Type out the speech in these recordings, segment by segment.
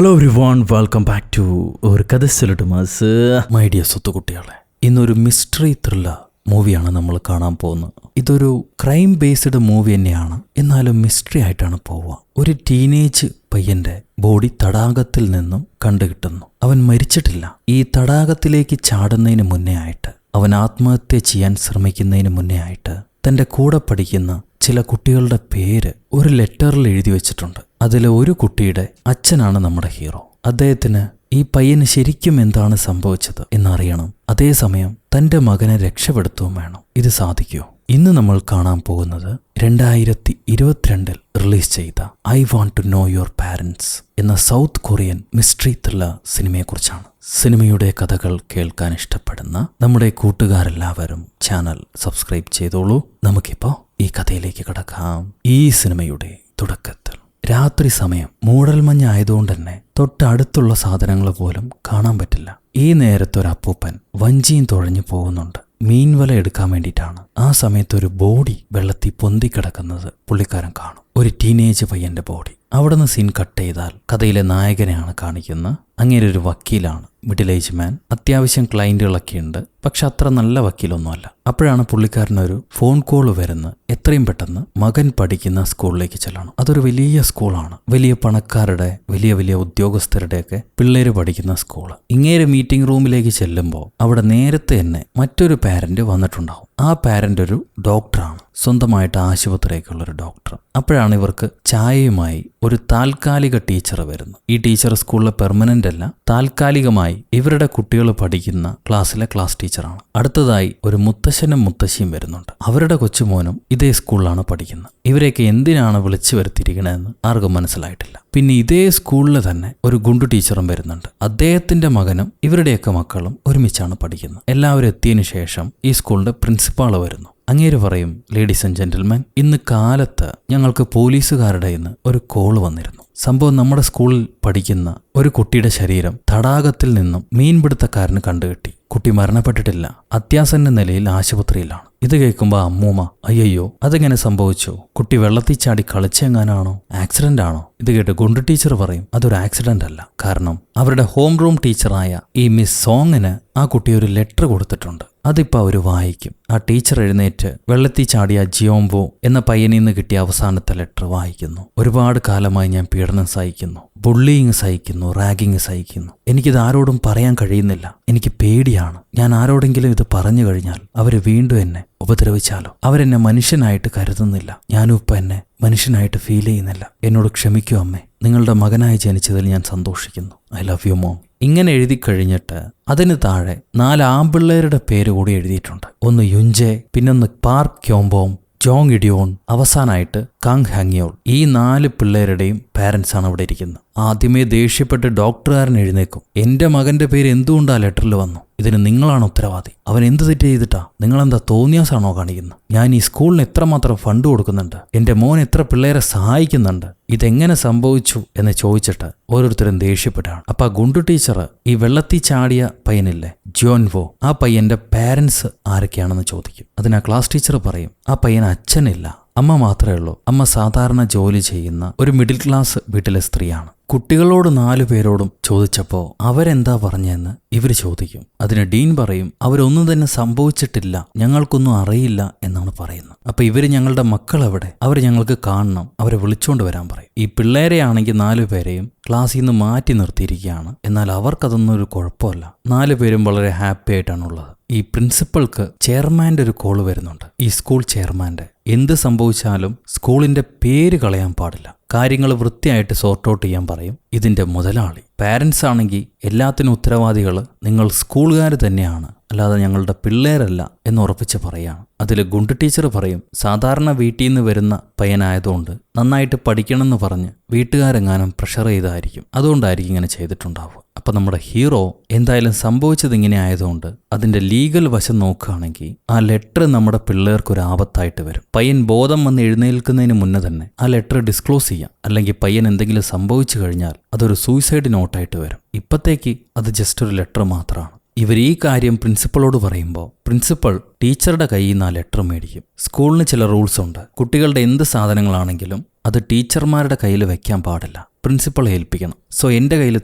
Hello everyone, welcome back to ഒരു കഥ സൊല്ലട്ടുമാസ്. My dear സ്വത്തുകുട്ടികളെ, ഇന്നൊരു മിസ്റ്ററി ത്രില്ലർ മൂവിയാണ് നമ്മൾ കാണാൻ പോകുന്നത്. ഇതൊരു ക്രൈം ബേസ്ഡ് മൂവി തന്നെയാണ്, എന്നാലും മിസ്റ്ററി ആയിട്ടാണ് പോവുക. ഒരു ടീനേജ് പയ്യന്റെ ബോഡി തടാകത്തിൽ നിന്നും കണ്ടുകിട്ടുന്നു. അവൻ മരിച്ചിട്ടില്ല. ഈ തടാകത്തിലേക്ക് ചാടുന്നതിന് മുന്നേ ആയിട്ട്, അവൻ ആത്മഹത്യ ചെയ്യാൻ ശ്രമിക്കുന്നതിന് മുന്നേ ആയിട്ട്, തന്റെ കൂടെ പഠിക്കുന്ന ചില കുട്ടികളുടെ പേര് ഒരു ലെറ്ററിൽ എഴുതി വെച്ചിട്ടുണ്ട്. അതിലെ ഒരു കുട്ടിയുടെ അച്ഛനാണ് നമ്മുടെ ഹീറോ. അദ്ദേഹത്തിന് ഈ പയ്യന് ശരിക്കും എന്താണ് സംഭവിച്ചത് എന്നറിയണം. അതേസമയം തന്റെ മകനെ രക്ഷപ്പെടുത്തുകയും വേണം. ഇത് സാധിക്കുമോ? ഇന്ന് നമ്മൾ കാണാൻ പോകുന്നത് 2022 റിലീസ് ചെയ്ത I want to know your parents എന്ന സൗത്ത് കൊറിയൻ മിസ്റ്ററി ത്രില്ലർ സിനിമയെക്കുറിച്ചാണ്. സിനിമയുടെ കഥകൾ കേൾക്കാൻ ഇഷ്ടപ്പെടുന്ന നമ്മുടെ കൂട്ടുകാരെല്ലാവരും ചാനൽ സബ്സ്ക്രൈബ് ചെയ്തോളൂ. നമുക്കിപ്പോൾ ഈ കഥയിലേക്ക് കടക്കാം. ഈ സിനിമയുടെ തുടക്കത്തിൽ രാത്രി സമയം, മൂടൽമഞ്ഞ ആയതുകൊണ്ട് തന്നെ തൊട്ടടുത്തുള്ള സാധനങ്ങൾ പോലും കാണാൻ പറ്റില്ല. ഈ നേരത്തൊരു അപ്പൂപ്പൻ വഞ്ചിയും തുഴഞ്ഞു പോകുന്നുണ്ട്. മീൻവല എടുക്കാൻ വേണ്ടിയിട്ടാണ്. ആ സമയത്ത് ഒരു ബോഡി വെള്ളത്തിൽ പൊന്തിക്കിടക്കുന്നത് പുള്ളിക്കാരൻ കാണും. ഒരു ടീനേജ് പയ്യന്റെ ബോഡി. അവിടെ നിന്ന് സീൻ കട്ട് ചെയ്താൽ കഥയിലെ നായകനെയാണ് കാണിക്കുന്നത്. അങ്ങനെ ഒരു വക്കീലാണ്, മിഡിൽ ഏജ് മാൻ. അത്യാവശ്യം ക്ലയന്റുകളൊക്കെ ഉണ്ട്, പക്ഷെ അത്ര നല്ല വക്കീലൊന്നുമല്ല. അപ്പോഴാണ് പുള്ളിക്കാരനൊരു ഫോൺ കോൾ വരുന്നത്. എത്രയും പെട്ടെന്ന് മകൻ പഠിക്കുന്ന സ്കൂളിലേക്ക് ചെല്ലണം. അതൊരു വലിയ സ്കൂളാണ്. വലിയ പണക്കാരുടെ, വലിയ വലിയ ഉദ്യോഗസ്ഥരുടെയൊക്കെ പിള്ളേര് പഠിക്കുന്ന സ്കൂള്. ഇങ്ങേര് മീറ്റിംഗ് റൂമിലേക്ക് ചെല്ലുമ്പോൾ അവിടെ നേരത്തെ തന്നെ മറ്റൊരു പാരന്റ് വന്നിട്ടുണ്ടാവും. ആ പാരന്റ് ഒരു ഡോക്ടറാണ്, സ്വന്തമായിട്ട് ആശുപത്രിയൊക്കെ ഉള്ളൊരു ഡോക്ടർ. അപ്പോഴാണ് ഇവർക്ക് ചായയുമായി ഒരു താൽക്കാലിക ടീച്ചർ വരുന്നത്. ഈ ടീച്ചർ സ്കൂളിലെ പെർമനന്റ് അല്ല, താൽക്കാലികമായി ഇവരുടെ കുട്ടികൾ പഠിക്കുന്ന ക്ലാസ്സിലെ ക്ലാസ് ടീച്ചറാണ്. അടുത്തതായി ഒരു മുത്തശ്ശനും മുത്തശ്ശിയും വരുന്നുണ്ട്. അവരുടെ കൊച്ചുമോനും ഇതേ സ്കൂളിലാണ് പഠിക്കുന്നത്. ഇവരെയൊക്കെ എന്തിനാണ് വിളിച്ചു വരുത്തിയിരിക്കണതെന്ന് ആർക്കും മനസ്സിലായിട്ടില്ല. പിന്നെ ഇതേ സ്കൂളിൽ തന്നെ ഒരു ഗുണ്ടു ടീച്ചറും വരുന്നുണ്ട്. അദ്ദേഹത്തിന്റെ മകനും ഇവരുടെയൊക്കെ മക്കളും ഒരുമിച്ചാണ് പഠിക്കുന്നത്. എല്ലാവരും എത്തിയതിനു ശേഷം ഈ സ്കൂളിന്റെ പ്രിൻസിപ്പാൾ വരുന്നു. അങ്ങേര് പറയും, ലേഡീസ് ആൻഡ് ജെന്റിൽമാൻ, ഇന്ന് കാലത്ത് ഞങ്ങൾക്ക് പോലീസുകാരുടെ ഇന്ന് ഒരു കോള് വന്നിരുന്നു. സംഭവം, നമ്മുടെ സ്കൂളിൽ പഠിക്കുന്ന ഒരു കുട്ടിയുടെ ശരീരം തടാകത്തിൽ നിന്നും മീൻപിടുത്തക്കാരന് കണ്ടുകിട്ടി. കുട്ടി മരണപ്പെട്ടിട്ടില്ല, അത്യാസന്ന നിലയിൽ ആശുപത്രിയിലാണ്. ഇത് കേൾക്കുമ്പോൾ അമ്മൂമ്മ, അയ്യോ അതെങ്ങനെ സംഭവിച്ചു? കുട്ടി വെള്ളത്തിൽ ചാടി കളിച്ചെങ്ങാനാണോ? ആക്സിഡന്റ് ആണോ? ഇത് കേട്ട് ഗുണ്ടു ടീച്ചർ പറയും, അതൊരു ആക്സിഡന്റ് അല്ല. കാരണം അവരുടെ ഹോം റൂം ടീച്ചറായ ഈ മിസ് സോങ്ങിന് ആ കുട്ടി ഒരു ലെറ്റർ കൊടുത്തിട്ടുണ്ട്. അതിപ്പോൾ അവർ വായിക്കും. ആ ടീച്ചർ എഴുന്നേറ്റ് വെള്ളത്തിൽ ചാടിയ ജിയോംബോ എന്ന പയ്യനിൽ നിന്ന് കിട്ടിയ അവസാനത്തെ ലെറ്റർ വായിക്കുന്നു. ഒരുപാട് കാലമായി ഞാൻ പീഡനം സഹിക്കുന്നു, ബുള്ളിയിങ് സഹിക്കുന്നു, റാഗിങ് സഹിക്കുന്നു. എനിക്കിത് ആരോടും പറയാൻ കഴിയുന്നില്ല. എനിക്ക് പേടിയാണ്. ഞാൻ ആരോടെങ്കിലും ഇത് പറഞ്ഞു കഴിഞ്ഞാൽ അവർ വീണ്ടും എന്നെ ഉപദ്രവിച്ചാലോ? അവരെന്നെ മനുഷ്യനായിട്ട് കരുതുന്നില്ല. ഞാനും ഇപ്പം എന്നെ മനുഷ്യനായിട്ട് ഫീൽ ചെയ്യുന്നില്ല. എന്നോട് ക്ഷമിക്കൂ അമ്മേ. നിങ്ങളുടെ മകനായി ജനിച്ചതിൽ ഞാൻ സന്തോഷിക്കുന്നു. I love you mom. ഇങ്ങനെ എഴുതി കഴിഞ്ഞിട്ട് അതിന് താഴെ 4 ആമ്പിള്ളേരുടെ പേര് കൂടി എഴുതിയിട്ടുണ്ട്. ഒന്ന് യുഞ്ചെ, പിന്നൊന്ന് പാർക്ക് ക്യോംബോം, ജോങ് ഇഡിയോൺ, അവസാനായിട്ട് കാങ് ഹാങ്യോൾ. ഈ 4 പിള്ളേരുടെയും പാരൻസ് ആണ് അവിടെ ഇരിക്കുന്നത്. ആദ്യമേ ദേഷ്യപ്പെട്ട് ഡോക്ടറുകാരൻ എഴുന്നേക്കും. എന്റെ മകന്റെ പേര് എന്തുകൊണ്ടാ ലെറ്ററിൽ വന്നു? ഇതിന് നിങ്ങളാണ് ഉത്തരവാദി. അവൻ എന്ത് തെറ്റ് ചെയ്തിട്ടാ? നിങ്ങളെന്താ തോന്നിയാസാണോ കാണിക്കുന്നത്? ഞാൻ ഈ സ്കൂളിന് എത്രമാത്രം ഫണ്ട് കൊടുക്കുന്നുണ്ട്, എന്റെ മോൻ എത്ര പിള്ളേരെ സഹായിക്കുന്നുണ്ട്, ഇതെങ്ങനെ സംഭവിച്ചു എന്ന് ചോദിച്ചിട്ട് ഓരോരുത്തരും ദേഷ്യപ്പെട്ടാണ്. അപ്പൊ ആ ഗുണ്ടു ടീച്ചർ ഈ വെള്ളത്തിൽ ചാടിയ പയ്യനില്ലേ, ജിയോൻവോ, ആ പയ്യന്റെ പാരൻസ് ആരൊക്കെയാണെന്ന് ചോദിക്കും. അതിന് ആ ക്ലാസ് ടീച്ചർ പറയും, ആ പയ്യന് അച്ഛനില്ല, അമ്മ മാത്രമേ ഉള്ളൂ. അമ്മ സാധാരണ ജോലി ചെയ്യുന്ന ഒരു മിഡിൽ ക്ലാസ് വീട്ടിലെ സ്ത്രീയാണ്. കുട്ടികളോട് 4 പേരോടും ചോദിച്ചപ്പോൾ അവരെന്താ പറഞ്ഞെന്ന് ഇവർ ചോദിക്കും. അതിന് ഡീൻ പറയും, അവരൊന്നും തന്നെ സംഭവിച്ചിട്ടില്ല, ഞങ്ങൾക്കൊന്നും അറിയില്ല എന്നാണ് പറയുന്നത്. അപ്പൊ ഇവര്, ഞങ്ങളുടെ മക്കൾ എവിടെ? അവർ ഞങ്ങൾക്ക് കാണണം, അവരെ വിളിച്ചോണ്ട് വരാൻ പറയും. ഈ പിള്ളേരെയാണെങ്കിൽ 4 പേരെയും ക്ലാസ്സിൽ നിന്ന് മാറ്റി നിർത്തിയിരിക്കുകയാണ്. എന്നാൽ അവർക്കതൊന്നും ഒരു കുഴപ്പമില്ല. 4 പേരും വളരെ ഹാപ്പി ആയിട്ടാണുള്ളത്. ഈ പ്രിൻസിപ്പൾക്ക് ചെയർമാൻ്റെ ഒരു കോള് വരുന്നുണ്ട്. ഈ സ്കൂൾ ചെയർമാൻ്റെ, എന്ത് സംഭവിച്ചാലും സ്കൂളിന്റെ പേര് കളയാൻ പാടില്ല, കാര്യങ്ങൾ വൃത്തിയായിട്ട് സോർട്ട് ഔട്ട് ചെയ്യാൻ പറയും ഇതിന്റെ മുതലാളി. പാരൻസ് ആണെങ്കിൽ എല്ലാത്തിനും ഉത്തരവാദികൾ നിങ്ങൾ സ്കൂളുകാർ തന്നെയാണ്, അല്ലാതെ ഞങ്ങളുടെ പിള്ളേരല്ല എന്ന് ഉറപ്പിച്ച് പറയാണ്. അതിൽ ഗുണ്ടു ടീച്ചർ പറയും, സാധാരണ വീട്ടിൽ നിന്ന് വരുന്ന പയ്യനായതുകൊണ്ട് നന്നായിട്ട് പഠിക്കണമെന്ന് പറഞ്ഞ് വീട്ടുകാരെങ്ങാനും പ്രഷർ ചെയ്തായിരിക്കും, അതുകൊണ്ടായിരിക്കും ഇങ്ങനെ ചെയ്തിട്ടുണ്ടാവുക. അപ്പം നമ്മുടെ ഹീറോ എന്തായാലും സംഭവിച്ചത് ഇങ്ങനെ ആയതുകൊണ്ട് അതിന്റെ ലീഗൽ വശം നോക്കുകയാണെങ്കിൽ ആ ലെറ്റർ നമ്മുടെ പിള്ളേർക്കൊരു ആപത്തായിട്ട് വരും. പയ്യൻ ബോധം വന്ന് എഴുന്നേൽക്കുന്നതിന് മുന്നേ തന്നെ ആ ലെറ്റർ ഡിസ്ക്ലോസ് ചെയ്യാം. അല്ലെങ്കിൽ പയ്യൻ എന്തെങ്കിലും സംഭവിച്ചു കഴിഞ്ഞാൽ അതൊരു സൂയിസൈഡ് നോട്ടായിട്ട് വരും. ഇപ്പത്തേക്ക് അത് ജസ്റ്റ് ഒരു ലെറ്റർ മാത്രമാണ്. ഇവർ ഈ കാര്യം പ്രിൻസിപ്പളോട് പറയുമ്പോൾ പ്രിൻസിപ്പൾ ടീച്ചറുടെ കയ്യിൽ നിന്ന് ആ ലെറ്റർ മേടിക്കും. സ്കൂളിന് ചില റൂൾസ് ഉണ്ട്. കുട്ടികളുടെ എന്ത് സാധനങ്ങളാണെങ്കിലും അത് ടീച്ചർമാരുടെ കയ്യിൽ വെക്കാൻ പാടില്ല. പ്രിൻസിപ്പളെ ഏൽപ്പിക്കണം. സോ എൻ്റെ കയ്യിൽ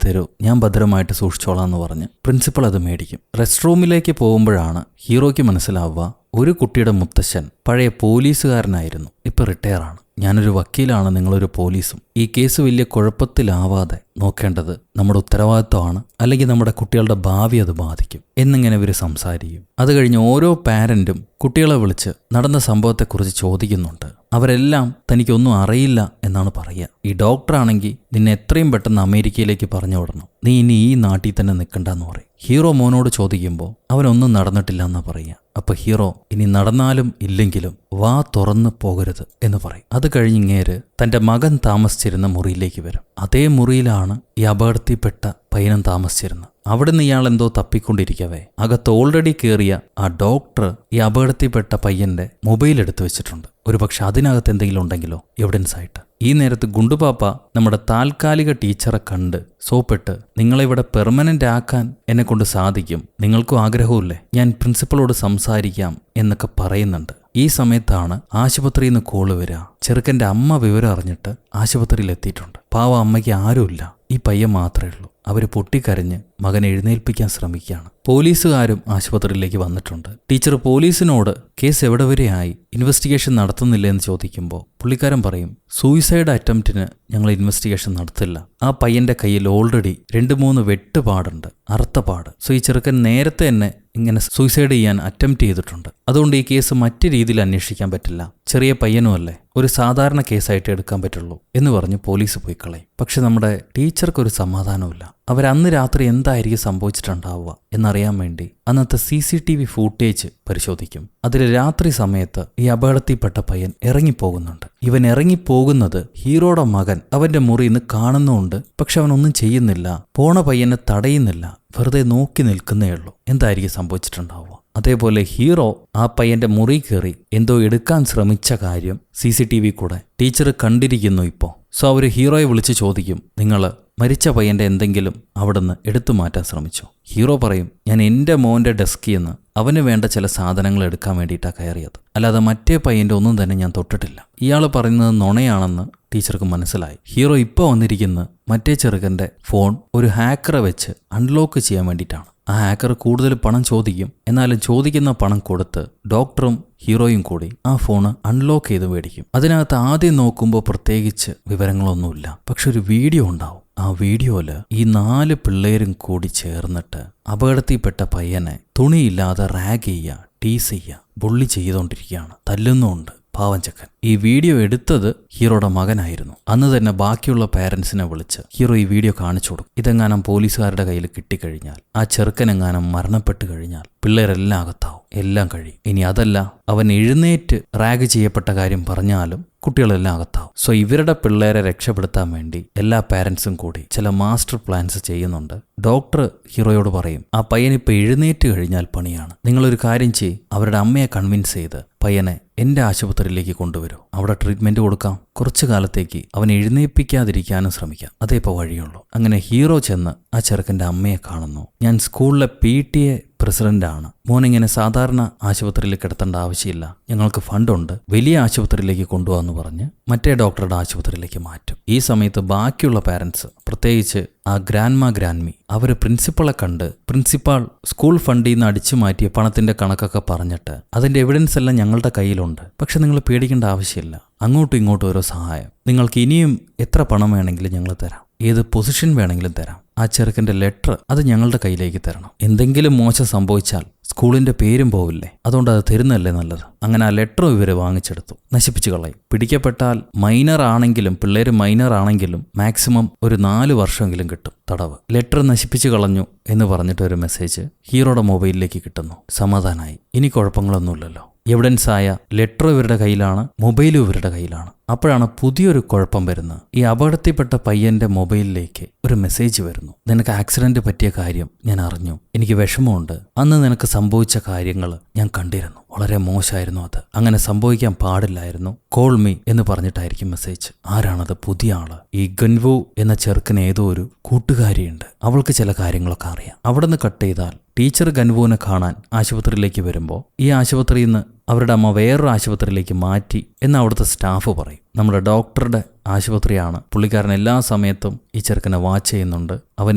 തരൂ, ഞാൻ ഭദ്രമായിട്ട് സൂക്ഷിച്ചോളാം എന്ന് പറഞ്ഞ് പ്രിൻസിപ്പൾ അത് മേടിക്കും. റെസ്റ്റ് റൂമിലേക്ക് പോകുമ്പോഴാണ് ഹീറോയ്ക്ക് മനസ്സിലാവുക ഒരു കുട്ടിയുടെ മുത്തശ്ശൻ പഴയ പോലീസുകാരനായിരുന്നു, ഇപ്പൊ റിട്ടയറാണ്. ഞാനൊരു വക്കീലാണ്, നിങ്ങളൊരു പോലീസും. ഈ കേസ് വലിയ കുഴപ്പത്തിലാവാതെ നോക്കേണ്ടത് നമ്മുടെ ഉത്തരവാദിത്വമാണ്, അല്ലെങ്കിൽ നമ്മുടെ കുട്ടികളുടെ ഭാവി അത് ബാധിക്കും എന്നിങ്ങനെ ഇവർ സംസാരിക്കും. അത് കഴിഞ്ഞ് ഓരോ പാരന്റും കുട്ടികളെ വിളിച്ച് നടന്ന സംഭവത്തെക്കുറിച്ച് ചോദിക്കുന്നുണ്ട്. അവരെല്ലാം തനിക്കൊന്നും അറിയില്ല എന്നാണ് പറയുക. ഈ ഡോക്ടറാണെങ്കിൽ നിന്നെ എത്രയും പെട്ടെന്ന് അമേരിക്കയിലേക്ക് പറഞ്ഞു വിടണം, നീ ഇനി ഈ നാട്ടിൽ തന്നെ നിൽക്കണ്ടെന്ന് പറയും. ഹീറോ മോനോട് ചോദിക്കുമ്പോൾ അവനൊന്നും നടന്നിട്ടില്ല എന്നാ പറയുക. അപ്പൊ ഹീറോ ഇനി നടന്നാലും ഇല്ലെങ്കിലും വാ തുറന്ന് പോകരുത് എന്ന് പറയും. അത് കഴിഞ്ഞിങ്ങേര് തന്റെ മകൻ താമസിച്ചിരുന്ന മുറിയിലേക്ക് വരും. അതേ മുറിയിലാണ് ഈ അപകടത്തിൽപ്പെട്ട പയ്യനും താമസിച്ചിരുന്നത്. അവിടുന്ന് ഇയാൾ എന്തോ തപ്പിക്കൊണ്ടിരിക്കവേ അകത്ത് ഓൾറെഡി കയറിയ ആ ഡോക്ടർ ഈ അപകടത്തിൽപ്പെട്ട പയ്യന്റെ മൊബൈൽ എടുത്തു വെച്ചിട്ടുണ്ട്. ഒരുപക്ഷെ അതിനകത്ത് എന്തെങ്കിലും ഉണ്ടെങ്കിലോ എവിഡൻസ് ആയിട്ട്. ഈ നേരത്ത് ഗുണ്ടുപാപ്പ നമ്മുടെ താൽക്കാലിക ടീച്ചറെ കണ്ട് സോപ്പിട്ട് നിങ്ങളെ ഇവിടെ പെർമനന്റ് ആക്കാൻ എന്നെ കൊണ്ട് സാധിക്കും, നിങ്ങൾക്കും ആഗ്രഹമില്ലേ, ഞാൻ പ്രിൻസിപ്പളോട് സംസാരിക്കാം എന്നൊക്കെ പറയുന്നുണ്ട്. ഈ സമയത്താണ് ആശുപത്രിയിൽ നിന്ന് കോള് വരിക. ചെറുക്കൻ്റെ അമ്മ വിവരം അറിഞ്ഞിട്ട് ആശുപത്രിയിൽ എത്തിയിട്ടുണ്ട്. പാവ അമ്മയ്ക്ക് ആരുമില്ല, ഈ പയ്യൻ മാത്രമേ ഉള്ളൂ. അവർ പൊട്ടിക്കരഞ്ഞ് മകനെ എഴുന്നേൽപ്പിക്കാൻ ശ്രമിക്കുകയാണ്. പോലീസുകാരും ആശുപത്രിയിലേക്ക് വന്നിട്ടുണ്ട്. ടീച്ചർ പോലീസിനോട് കേസ് എവിടെ വരെയായി, ഇൻവെസ്റ്റിഗേഷൻ നടത്തുന്നില്ല എന്ന് ചോദിക്കുമ്പോൾ പുള്ളിക്കാരൻ പറയും സൂയിസൈഡ് അറ്റംപ്റ്റിന് ഞങ്ങൾ ഇൻവെസ്റ്റിഗേഷൻ നടത്തില്ല. ആ പയ്യന്റെ കയ്യിൽ ഓൾറെഡി 2-3 വെട്ടുപാടുണ്ട്, അർത്ഥപാട്. സോ ഈ ചെറുക്കൻ നേരത്തെ തന്നെ ഇങ്ങനെ സൂയിസൈഡ് ചെയ്യാൻ അറ്റംപ്റ്റ് ചെയ്തിട്ടുണ്ട്. അതുകൊണ്ട് ഈ കേസ് മറ്റു രീതിയിൽ അന്വേഷിക്കാൻ പറ്റില്ല, ചെറിയ പയ്യനുമല്ലേ, ഒരു സാധാരണ കേസായിട്ട് എടുക്കാൻ പറ്റുള്ളൂ എന്ന് പറഞ്ഞ് പോലീസ് പോയി കളയും. പക്ഷെ നമ്മുടെ ടീച്ചർക്കൊരു സമാധാനമില്ല. അവരന്ന് രാത്രി എന്തായിരിക്കും സംഭവിച്ചിട്ടുണ്ടാവുക എന്നറിയാൻ വേണ്ടി അന്നത്തെ CCTV ഫൂട്ടേജ് പരിശോധിക്കും. അതിൽ രാത്രി സമയത്ത് ഈ അപകടത്തിൽപ്പെട്ട പയ്യൻ ഇറങ്ങിപ്പോകുന്നുണ്ട്. ഇവൻ ഇറങ്ങിപ്പോകുന്നത് ഹീറോയുടെ മകൻ അവന്റെ മുറിയിൽ നിന്ന് കാണുന്നുണ്ട്. പക്ഷെ അവനൊന്നും ചെയ്യുന്നില്ല, പോണ പയ്യനെ തടയുന്നില്ല, വെറുതെ നോക്കി നിൽക്കുന്നേ ഉള്ളൂ. എന്തായിരിക്കും സംഭവിച്ചിട്ടുണ്ടാവുക? അതേപോലെ ഹീറോ ആ പയ്യന്റെ മുറി കയറി എന്തോ എടുക്കാൻ ശ്രമിച്ച കാര്യം CCTV കൂടെ ടീച്ചർ കണ്ടിരിക്കുന്നു ഇപ്പോൾ. സോ അവർ ഹീറോയെ വിളിച്ച് ചോദിക്കും, നിങ്ങൾ മരിച്ച പയ്യന്റെ എന്തെങ്കിലും അവിടുന്ന് എടുത്തു മാറ്റാൻ ശ്രമിച്ചോ? ഹീറോ പറയും, ഞാൻ എൻ്റെ മോൻ്റെ ഡെസ്കിൽ നിന്ന് അവന് വേണ്ട ചില സാധനങ്ങൾ എടുക്കാൻ വേണ്ടിയിട്ടാണ് കയറിയത്, അല്ലാതെ മറ്റേ പയ്യൻ്റെ ഒന്നും തന്നെ ഞാൻ തൊട്ടിട്ടില്ല. ഇയാൾ പറയുന്നത് നുണയാണെന്ന് ടീച്ചർക്ക് മനസ്സിലായി. ഹീറോ ഇപ്പോൾ വന്നിരിക്കുന്ന മറ്റേ ചെറുക്കൻ്റെ ഫോൺ ഒരു ഹാക്കറെ വെച്ച് അൺലോക്ക് ചെയ്യാൻ വേണ്ടിയിട്ടാണ്. ആ ഹാക്കർ കൂടുതൽ പണം ചോദിക്കും. എന്നാലും ചോദിക്കുന്ന പണം കൊടുത്ത് ഡോക്ടറും ഹീറോയും കൂടി ആ ഫോണ് അൺലോക്ക് ചെയ്ത് മേടിക്കും. അതിനകത്ത് ആദ്യം നോക്കുമ്പോൾ പ്രത്യേകിച്ച് വിവരങ്ങളൊന്നുമില്ല. പക്ഷെ ഒരു വീഡിയോ ഉണ്ടാവും. ആ വീഡിയോയില് ഈ 4 പിള്ളേരും കൂടി ചേർന്നിട്ട് അപകടത്തിൽപ്പെട്ട പയ്യനെ തുണിയില്ലാതെ റാഗ് ചെയ്യുക, ടീസ് ചെയ്യുക, ബുള്ളി ചെയ്തുകൊണ്ടിരിക്കുകയാണ്, തല്ലുന്നുണ്ട് പാവം ചെക്കൻ. ഈ വീഡിയോ എടുത്തത് ഹീറോയുടെ മകനായിരുന്നു. അന്ന് തന്നെ ബാക്കിയുള്ള പാരൻസിനെ വിളിച്ച് ഹീറോ ഈ വീഡിയോ കാണിച്ചു കൊടുക്കും. ഇതെങ്ങാനും പോലീസുകാരുടെ കയ്യിൽ കിട്ടിക്കഴിഞ്ഞാൽ, ആ ചെറുക്കനെങ്ങാനും മരണപ്പെട്ട് കഴിഞ്ഞാൽ പിള്ളേരെല്ലാം അകത്താവും, എല്ലാം കഴിയും. ഇനി അതല്ല, അവൻ എഴുന്നേറ്റ് റാഗ് ചെയ്യപ്പെട്ട കാര്യം പറഞ്ഞാലും കുട്ടികളെല്ലാം അകത്താവും. സോ ഇവരുടെ പിള്ളേരെ രക്ഷപ്പെടുത്താൻ വേണ്ടി എല്ലാ പാരൻസും കൂടി ചില മാസ്റ്റർ പ്ലാൻസ് ചെയ്യുന്നുണ്ട്. ഡോക്ടർ ഹീറോയോട് പറയും, ആ പയ്യനിപ്പോൾ എഴുന്നേറ്റ് കഴിഞ്ഞാൽ പണിയാണ്, നിങ്ങളൊരു കാര്യം ചെയ്യ്, അവരുടെ അമ്മയെ കൺവിൻസ് ചെയ്ത് പയ്യനെ എൻ്റെ ആശുപത്രിയിലേക്ക് കൊണ്ടുവരും, അവിടെ ട്രീറ്റ്മെൻറ്റ് കൊടുക്കാം, കുറച്ചു കാലത്തേക്ക് അവൻ എഴുന്നേൽപ്പിക്കാതിരിക്കാനും ശ്രമിക്കാം, അതേ ഇപ്പോൾ വഴിയുള്ളൂ. അങ്ങനെ ഹീറോ ചെന്ന് ആ ചെറുക്കൻ്റെ അമ്മയെ കാണുന്നു. ഞാൻ സ്കൂളിലെ PTA പ്രസിഡന്റാണ്, മോനിങ്ങനെ സാധാരണ ആശുപത്രിയിൽ കിടത്തേണ്ട ആവശ്യമില്ല, ഞങ്ങൾക്ക് ഫണ്ടുണ്ട്, വലിയ ആശുപത്രിയിലേക്ക് കൊണ്ടുപോകാന്ന് പറഞ്ഞ് മറ്റേ ഡോക്ടറുടെ ആശുപത്രിയിലേക്ക് മാറ്റും. ഈ സമയത്ത് ബാക്കിയുള്ള പാരൻസ്, പ്രത്യേകിച്ച് ആ ഗ്രാൻഡ്മി, അവർ പ്രിൻസിപ്പളെ കണ്ട് പ്രിൻസിപ്പാൾ സ്കൂൾ ഫണ്ടിൽ നിന്ന് അടിച്ചു മാറ്റിയ പണത്തിന്റെ കണക്കൊക്കെ പറഞ്ഞിട്ട് അതിന്റെ എവിഡൻസ് എല്ലാം ഞങ്ങളുടെ കയ്യിലുണ്ട്, പക്ഷെ നിങ്ങൾ പേടിക്കേണ്ട ആവശ്യമില്ല, അങ്ങോട്ടും ഇങ്ങോട്ടും ഓരോ സഹായം, നിങ്ങൾക്ക് ഇനിയും എത്ര പണം വേണമെങ്കിലും ഞങ്ങൾ തരാം, ഏത് പൊസിഷൻ വേണമെങ്കിലും തരാം, ആ ചെറുക്കൻ്റെ ലെറ്റർ അത് ഞങ്ങളുടെ കയ്യിലേക്ക് തരണം, എന്തെങ്കിലും മോശം സംഭവിച്ചാൽ സ്കൂളിൻ്റെ പേരും പോവില്ലേ, അതുകൊണ്ട് അത് തരുന്നതല്ലേ നല്ലത്. അങ്ങനെ ആ ലെറ്ററും ഇവർ വാങ്ങിച്ചെടുത്തു, നശിപ്പിച്ചു കളയും. പിടിക്കപ്പെട്ടാൽ മൈനർ ആണെങ്കിലും പിള്ളേർ മൈനർ ആണെങ്കിലും മാക്സിമം ഒരു 4 വർഷമെങ്കിലും കിട്ടും തടവ്. ലെറ്റർ നശിപ്പിച്ചു കളഞ്ഞു എന്ന് പറഞ്ഞിട്ട് ഒരു മെസ്സേജ് ഹീറോയുടെ മൊബൈലിലേക്ക് കിട്ടുന്നു. സമാധാനമായി, ഇനി കുഴപ്പങ്ങളൊന്നുമില്ലല്ലോ. എവിഡൻസായ ലെറ്റർ ഇവരുടെ കയ്യിലാണ്, മൊബൈലും ഇവരുടെ കയ്യിലാണ്. അപ്പോഴാണ് പുതിയൊരു കുഴപ്പം വരുന്നത്. ഈ അപകടത്തിൽപ്പെട്ട പയ്യന്റെ മൊബൈലിലേക്ക് ഒരു മെസ്സേജ് വരുന്നു. നിനക്ക് ആക്സിഡന്റ് പറ്റിയ കാര്യം ഞാൻ അറിഞ്ഞു, എനിക്ക് വിഷമമുണ്ട്, അന്ന് നിനക്ക് സംഭവിച്ച കാര്യങ്ങൾ ഞാൻ കണ്ടിരുന്നു, വളരെ മോശമായിരുന്നു, അത് അങ്ങനെ സംഭവിക്കാൻ പാടില്ലായിരുന്നു, കോൾ മീ എന്ന് പറഞ്ഞിട്ടായിരിക്കും മെസ്സേജ്. ആരാണത്? പുതിയ ആള്. ഈ ഗൻവു എന്ന ചെറുക്കന് ഏതോ ഒരു കൂട്ടുകാരിയുണ്ട്, അവൾക്ക് ചില കാര്യങ്ങളൊക്കെ അറിയാം. അവിടെ നിന്ന് കട്ട് ചെയ്താൽ ടീച്ചർ ഗൻവുവിനെ കാണാൻ ആശുപത്രിയിലേക്ക് വരുമ്പോൾ ഈ ആശുപത്രിയിൽ നിന്ന് അവരുടെ അമ്മ വേറൊരു ആശുപത്രിയിലേക്ക് മാറ്റി എന്ന് അവിടുത്തെ സ്റ്റാഫ് പറയും. നമ്മുടെ ഡോക്ടറുടെ ആശുപത്രിയാണ്. പുള്ളിക്കാരൻ എല്ലാ സമയത്തും ഈ ചെറുക്കനെ വാച്ച് ചെയ്യുന്നുണ്ട്. അവൻ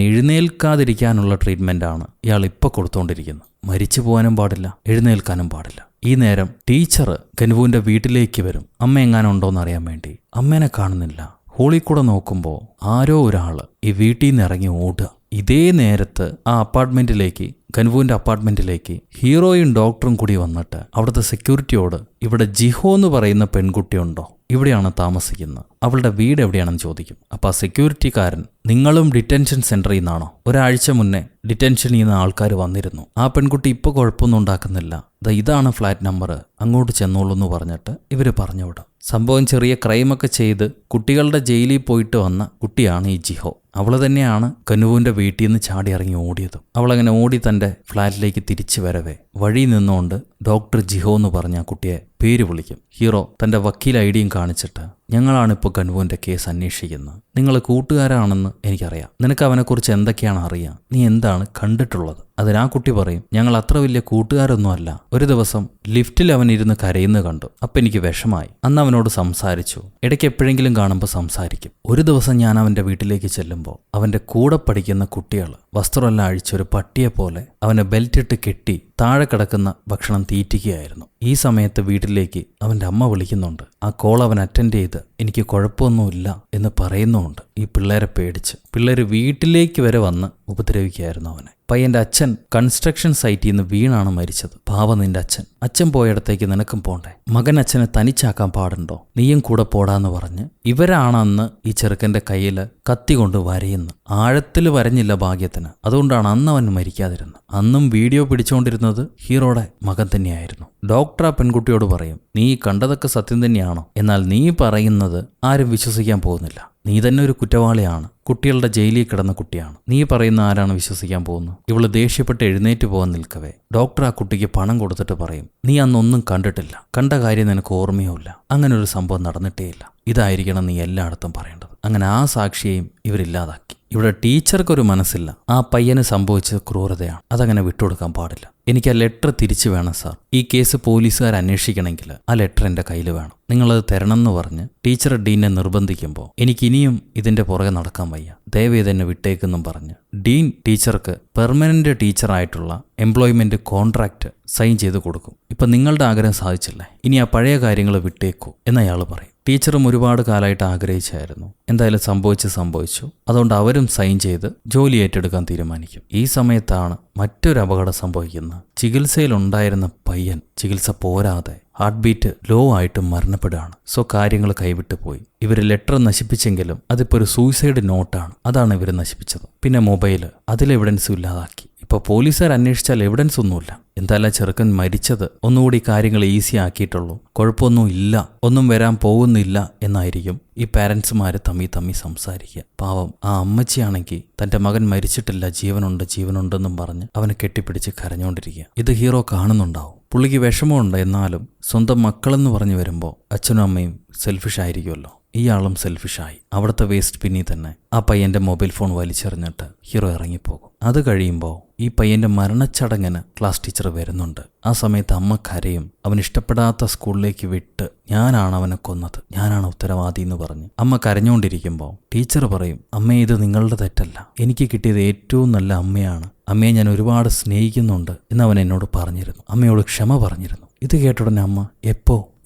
എഴുന്നേൽക്കാതിരിക്കാനുള്ള ട്രീറ്റ്മെൻറ്റാണ് ഇയാൾ ഇപ്പോൾ കൊടുത്തുകൊണ്ടിരിക്കുന്നത്. മരിച്ചു പോകാനും പാടില്ല, എഴുന്നേൽക്കാനും പാടില്ല. ഈ നേരം ടീച്ചർ കനുവിൻ്റെ വീട്ടിലേക്ക് വരും, അമ്മ എങ്ങാനും ഉണ്ടോയെന്ന് അറിയാൻ വേണ്ടി. അമ്മേനെ കാണുന്നില്ല. ഹോളിൽ കൂടെ നോക്കുമ്പോൾ ആരോ ഒരാൾ ഈ വീട്ടിൽ നിന്ന് ഇറങ്ങി ഓടുക. ഇതേ നേരത്ത് ആ അപ്പാർട്ട്മെന്റിലേക്ക്, കനുവിന്റെ അപ്പാർട്ട്മെന്റിലേക്ക് ഹീറോയും ഡോക്ടറും കൂടി വന്നിട്ട് അവിടുത്തെ സെക്യൂരിറ്റിയോട്, ഇവിടെ ജിഹോ എന്ന് പറയുന്ന പെൺകുട്ടിയുണ്ടോ, ഇവിടെയാണ് താമസിക്കുന്നത്, അവളുടെ വീട് എവിടെയാണെന്ന് ചോദിക്കും. അപ്പോൾ ആ സെക്യൂരിറ്റിക്കാരൻ, നിങ്ങളും ഡിറ്റൻഷൻ സെന്ററിൽ നിന്നാണോ? ഒരാഴ്ച മുന്നേ ഡിറ്റൻഷനിൽ നിന്ന് ആൾക്കാർ വന്നിരുന്നു. ആ പെൺകുട്ടി ഇപ്പോൾ കുഴപ്പമൊന്നും ഉണ്ടാക്കുന്നില്ല, ഇതാണ് ഫ്ലാറ്റ് നമ്പർ, അങ്ങോട്ട് ചെന്നോളൂ എന്ന് പറഞ്ഞിട്ട് ഇവർ പറഞ്ഞുവിടും. സംഭവം ചെറിയ ക്രൈമൊക്കെ ചെയ്ത് കുട്ടികളുടെ ജയിലിൽ പോയിട്ട് വന്ന കുട്ടിയാണ് ഈ ജിഹോ. അവൾ തന്നെയാണ് കനുവിൻ്റെ വീട്ടിൽ നിന്ന് ചാടി ഇറങ്ങി ഓടിയത്. അവളങ്ങനെ ഓടി തൻ്റെ ഫ്ലാറ്റിലേക്ക് തിരിച്ചു വരവേ വഴി നിന്നുകൊണ്ട് ഡോക്ടർ ജിഹോ എന്ന് പറഞ്ഞ ആ കുട്ടിയെ പേര് വിളിക്കും. ഹീറോ തൻ്റെ വക്കീൽ ഐഡിയും കാണിച്ചിട്ട്, ഞങ്ങളാണിപ്പോൾ കനുവിൻ്റെ കേസ് അന്വേഷിക്കുന്നത്, നിങ്ങൾ കൂട്ടുകാരാണെന്ന് എനിക്കറിയാം, നിനക്ക് അവനെക്കുറിച്ച് എന്തൊക്കെയാണ് അറിയാം, നീ എന്താണ് കണ്ടിട്ടുള്ളത്? അതിന് ആ കുട്ടി പറയും, ഞങ്ങൾ അത്ര വലിയ കൂട്ടുകാരൊന്നുമല്ല, ഒരു ദിവസം ലിഫ്റ്റിൽ അവൻ ഇരുന്ന് കരയുന്നത് കണ്ടു, അപ്പം എനിക്ക് വിഷമായി, അന്ന് അവനോട് സംസാരിച്ചു, ഇടയ്ക്ക് എപ്പോഴെങ്കിലും കാണുമ്പോൾ സംസാരിക്കും. ഒരു ദിവസം ഞാൻ അവൻ്റെ വീട്ടിലേക്ക് ചെല്ലുമ്പോൾ അവൻ്റെ കൂടെ പഠിക്കുന്ന കുട്ടികൾ വസ്ത്രമെല്ലാം അഴിച്ചൊരു പട്ടിയെ പോലെ അവനെ ബെൽറ്റിട്ട് കെട്ടി താഴെ കിടക്കുന്ന ഭക്ഷണം തീറ്റിക്കുകയായിരുന്നു. ഈ സമയത്ത് വീട്ടിലേക്ക് അവൻ്റെ അമ്മ വിളിക്കുന്നുണ്ട്. ആ കോൾ അവൻ അറ്റൻഡ് ചെയ്ത് എനിക്ക് കുഴപ്പമൊന്നുമില്ല എന്ന് പറയുന്നുമുണ്ട്. ഈ പിള്ളേരെ പേടിച്ച് പിള്ളേർ വീട്ടിലേക്ക് വരെ വന്ന് ഉപദ്രവിക്കുകയായിരുന്നു അവനെ. പയ്യൻ്റെ അച്ഛൻ കൺസ്ട്രക്ഷൻ സൈറ്റിൽ നിന്ന് വീണാണ് മരിച്ചത്. പാവം നിന്റെ അച്ഛൻ. അച്ഛൻ പോയിടത്തേക്ക് നിനക്കും പോണ്ടേ? മകൻ അച്ഛനെ തനിച്ചാക്കാൻ പാടുണ്ടോ? നീയും കൂടെ പോടാന്ന് പറഞ്ഞ് ഇവരാണെന്ന് ഈ ചെറുക്കൻ്റെ കയ്യിൽ കത്തി കൊണ്ട് വരയുന്നു. ആഴത്തിൽ വരഞ്ഞില്ല ഭാഗ്യത്തിന്. അതുകൊണ്ടാണ് അന്ന് അവൻ മരിക്കാതിരുന്നത്. അന്നും വീഡിയോ പിടിച്ചുകൊണ്ടിരുന്നത് ഹീറോയുടെ മകൻ തന്നെയായിരുന്നു. ഡോക്ടർ ആ പെൺകുട്ടിയോട് പറയും, നീ കണ്ടതൊക്കെ സത്യം തന്നെയാണോ? എന്നാൽ നീ പറയുന്നത് ആരും വിശ്വസിക്കാൻ പോകുന്നില്ല. നീ തന്നെ ഒരു കുറ്റവാളിയാണ്, കുട്ടികളുടെ ജയിലിൽ കിടന്ന കുട്ടിയാണ്. നീ പറയുന്ന ആരാണ് വിശ്വസിക്കാൻ പോകുന്നത്? ഇവള് ദേഷ്യപ്പെട്ട് എഴുന്നേറ്റ് പോകാൻ നിൽക്കവേ ഡോക്ടർ ആ കുട്ടിക്ക് പണം കൊടുത്തിട്ട് പറയും, നീ അന്നൊന്നും കണ്ടിട്ടില്ല, കണ്ട കാര്യം നിനക്ക് ഓർമ്മയുമില്ല, അങ്ങനെ ഒരു സംഭവം നടന്നിട്ടേയില്ല, ഇതായിരിക്കണം നീ എല്ലായിടത്തും പറയേണ്ടത്. അങ്ങനെ ആ സാക്ഷിയെയും ഇവരില്ലാതാക്കി. ഇവിടെ ടീച്ചർക്കൊരു മനസ്സില്ല, ആ പയ്യന് സംഭവിച്ചത് ക്രൂരതയാണ്, അതങ്ങനെ വിട്ടുകൊടുക്കാൻ പാടില്ല. എനിക്ക് ആ ലെറ്റർ തിരിച്ചു വേണം സാർ, ഈ കേസ് പോലീസുകാർ അന്വേഷിക്കണമെങ്കിൽ ആ ലെറ്റർ എൻ്റെ കയ്യിൽ വേണം, നിങ്ങളത് തരണം എന്ന് പറഞ്ഞ് ടീച്ചർ ഡീനെ നിർബന്ധിക്കുമ്പോൾ എനിക്കിനിയും ഇതിൻ്റെ പുറകെ നടക്കാൻ വയ്യ, ദയവേത് എന്നെ വിട്ടേക്കെന്നും പറഞ്ഞ് ഡീൻ ടീച്ചർക്ക് പെർമനന്റ് ടീച്ചറായിട്ടുള്ള എംപ്ലോയ്മെന്റ് കോൺട്രാക്റ്റ് സൈൻ ചെയ്ത് കൊടുക്കും. ഇപ്പം നിങ്ങളുടെ ആഗ്രഹം സാധിച്ചില്ലേ, ഇനി ആ പഴയ കാര്യങ്ങൾ വിട്ടേക്കൂ എന്നയാൾ പറയും. ടീച്ചറും ഒരുപാട് കാലമായിട്ട് ആഗ്രഹിച്ചായിരുന്നു. എന്തായാലും സംഭവിച്ചു. അതുകൊണ്ട് അവരും സൈൻ ചെയ്ത് ജോലി ഏറ്റെടുക്കാൻ തീരുമാനിക്കും. ഈ സമയത്താണ് മറ്റൊരു അപകടം സംഭവിക്കുന്നത്. ചികിത്സയിലുണ്ടായിരുന്ന പയ്യൻ ചികിത്സ പോരാതെ ഹാർട്ട് ബീറ്റ് ലോ ആയിട്ട് മരണപ്പെടുകയാണ്. സോ കാര്യങ്ങൾ കൈവിട്ടു പോയി. ഇവർ ലെറ്റർ നശിപ്പിച്ചെങ്കിലും അതിപ്പോൾ ഒരു സൂയിസൈഡ് നോട്ടാണ്, അതാണ് ഇവർ നശിപ്പിച്ചത്. പിന്നെ മൊബൈല്, അതിൽ എവിഡൻസും ഇല്ലാതാക്കി. ഇപ്പോൾ പോലീസുകാർ അന്വേഷിച്ചാൽ എവിഡൻസ് ഒന്നുമില്ല. എന്തായാലും ചെറുക്കൻ മരിച്ചത് ഒന്നുകൂടി കാര്യങ്ങൾ ഈസി ആക്കിയിട്ടുള്ളൂ, കുഴപ്പമൊന്നും ഇല്ല, ഒന്നും വരാൻ പോകുന്നില്ല എന്നായിരിക്കും ഈ പാരൻസുമാർ തമ്മി സംസാരിക്കുക. പാവം ആ അമ്മച്ചിയാണെങ്കിൽ തൻ്റെ മകൻ മരിച്ചിട്ടില്ല, ജീവനുണ്ടെന്നും പറഞ്ഞ് അവനെ കെട്ടിപ്പിടിച്ച് കരഞ്ഞുകൊണ്ടിരിക്കുക. ഇത് ഹീറോ കാണുന്നുണ്ടാവും. പുള്ളിക്ക് വിഷമമുണ്ട്. എന്നാലും സ്വന്തം മക്കളെന്ന് പറഞ്ഞു വരുമ്പോൾ അച്ഛനും അമ്മയും സെൽഫിഷ് ആയിരിക്കുമല്ലോ. ഇയാളും സെൽഫിഷായി. അവിടുത്തെ വേസ്റ്റ് പിന്നിൽ തന്നെ ആ പയ്യൻ്റെ മൊബൈൽ ഫോൺ വലിച്ചെറിഞ്ഞിട്ട് ഹീറോ ഇറങ്ങിപ്പോകും. അത് കഴിയുമ്പോൾ ഈ പയ്യൻ്റെ മരണച്ചടങ്ങിന് ക്ലാസ് ടീച്ചർ വരുന്നുണ്ട്. ആ സമയത്ത് അമ്മ കരയും. അവൻ ഇഷ്ടപ്പെടാത്ത സ്കൂളിലേക്ക് വിട്ട് ഞാനാണ് അവനെ കൊന്നത്, ഞാനാണ് ഉത്തരവാദി എന്ന് പറഞ്ഞ് അമ്മ കരഞ്ഞുകൊണ്ടിരിക്കുമ്പോൾ ടീച്ചർ പറയും, അമ്മേ ഇത് നിങ്ങളുടെ തെറ്റല്ല, എനിക്ക് കിട്ടിയത് ഏറ്റവും നല്ല അമ്മയാണ്, അമ്മയെ ഞാൻ ഒരുപാട് സ്നേഹിക്കുന്നുണ്ട് എന്ന് അവൻ എന്നോട് പറഞ്ഞിരുന്നു, അമ്മയോട് ക്ഷമ പറഞ്ഞിരുന്നു. ഇത് കേട്ടുടനെ അമ്മ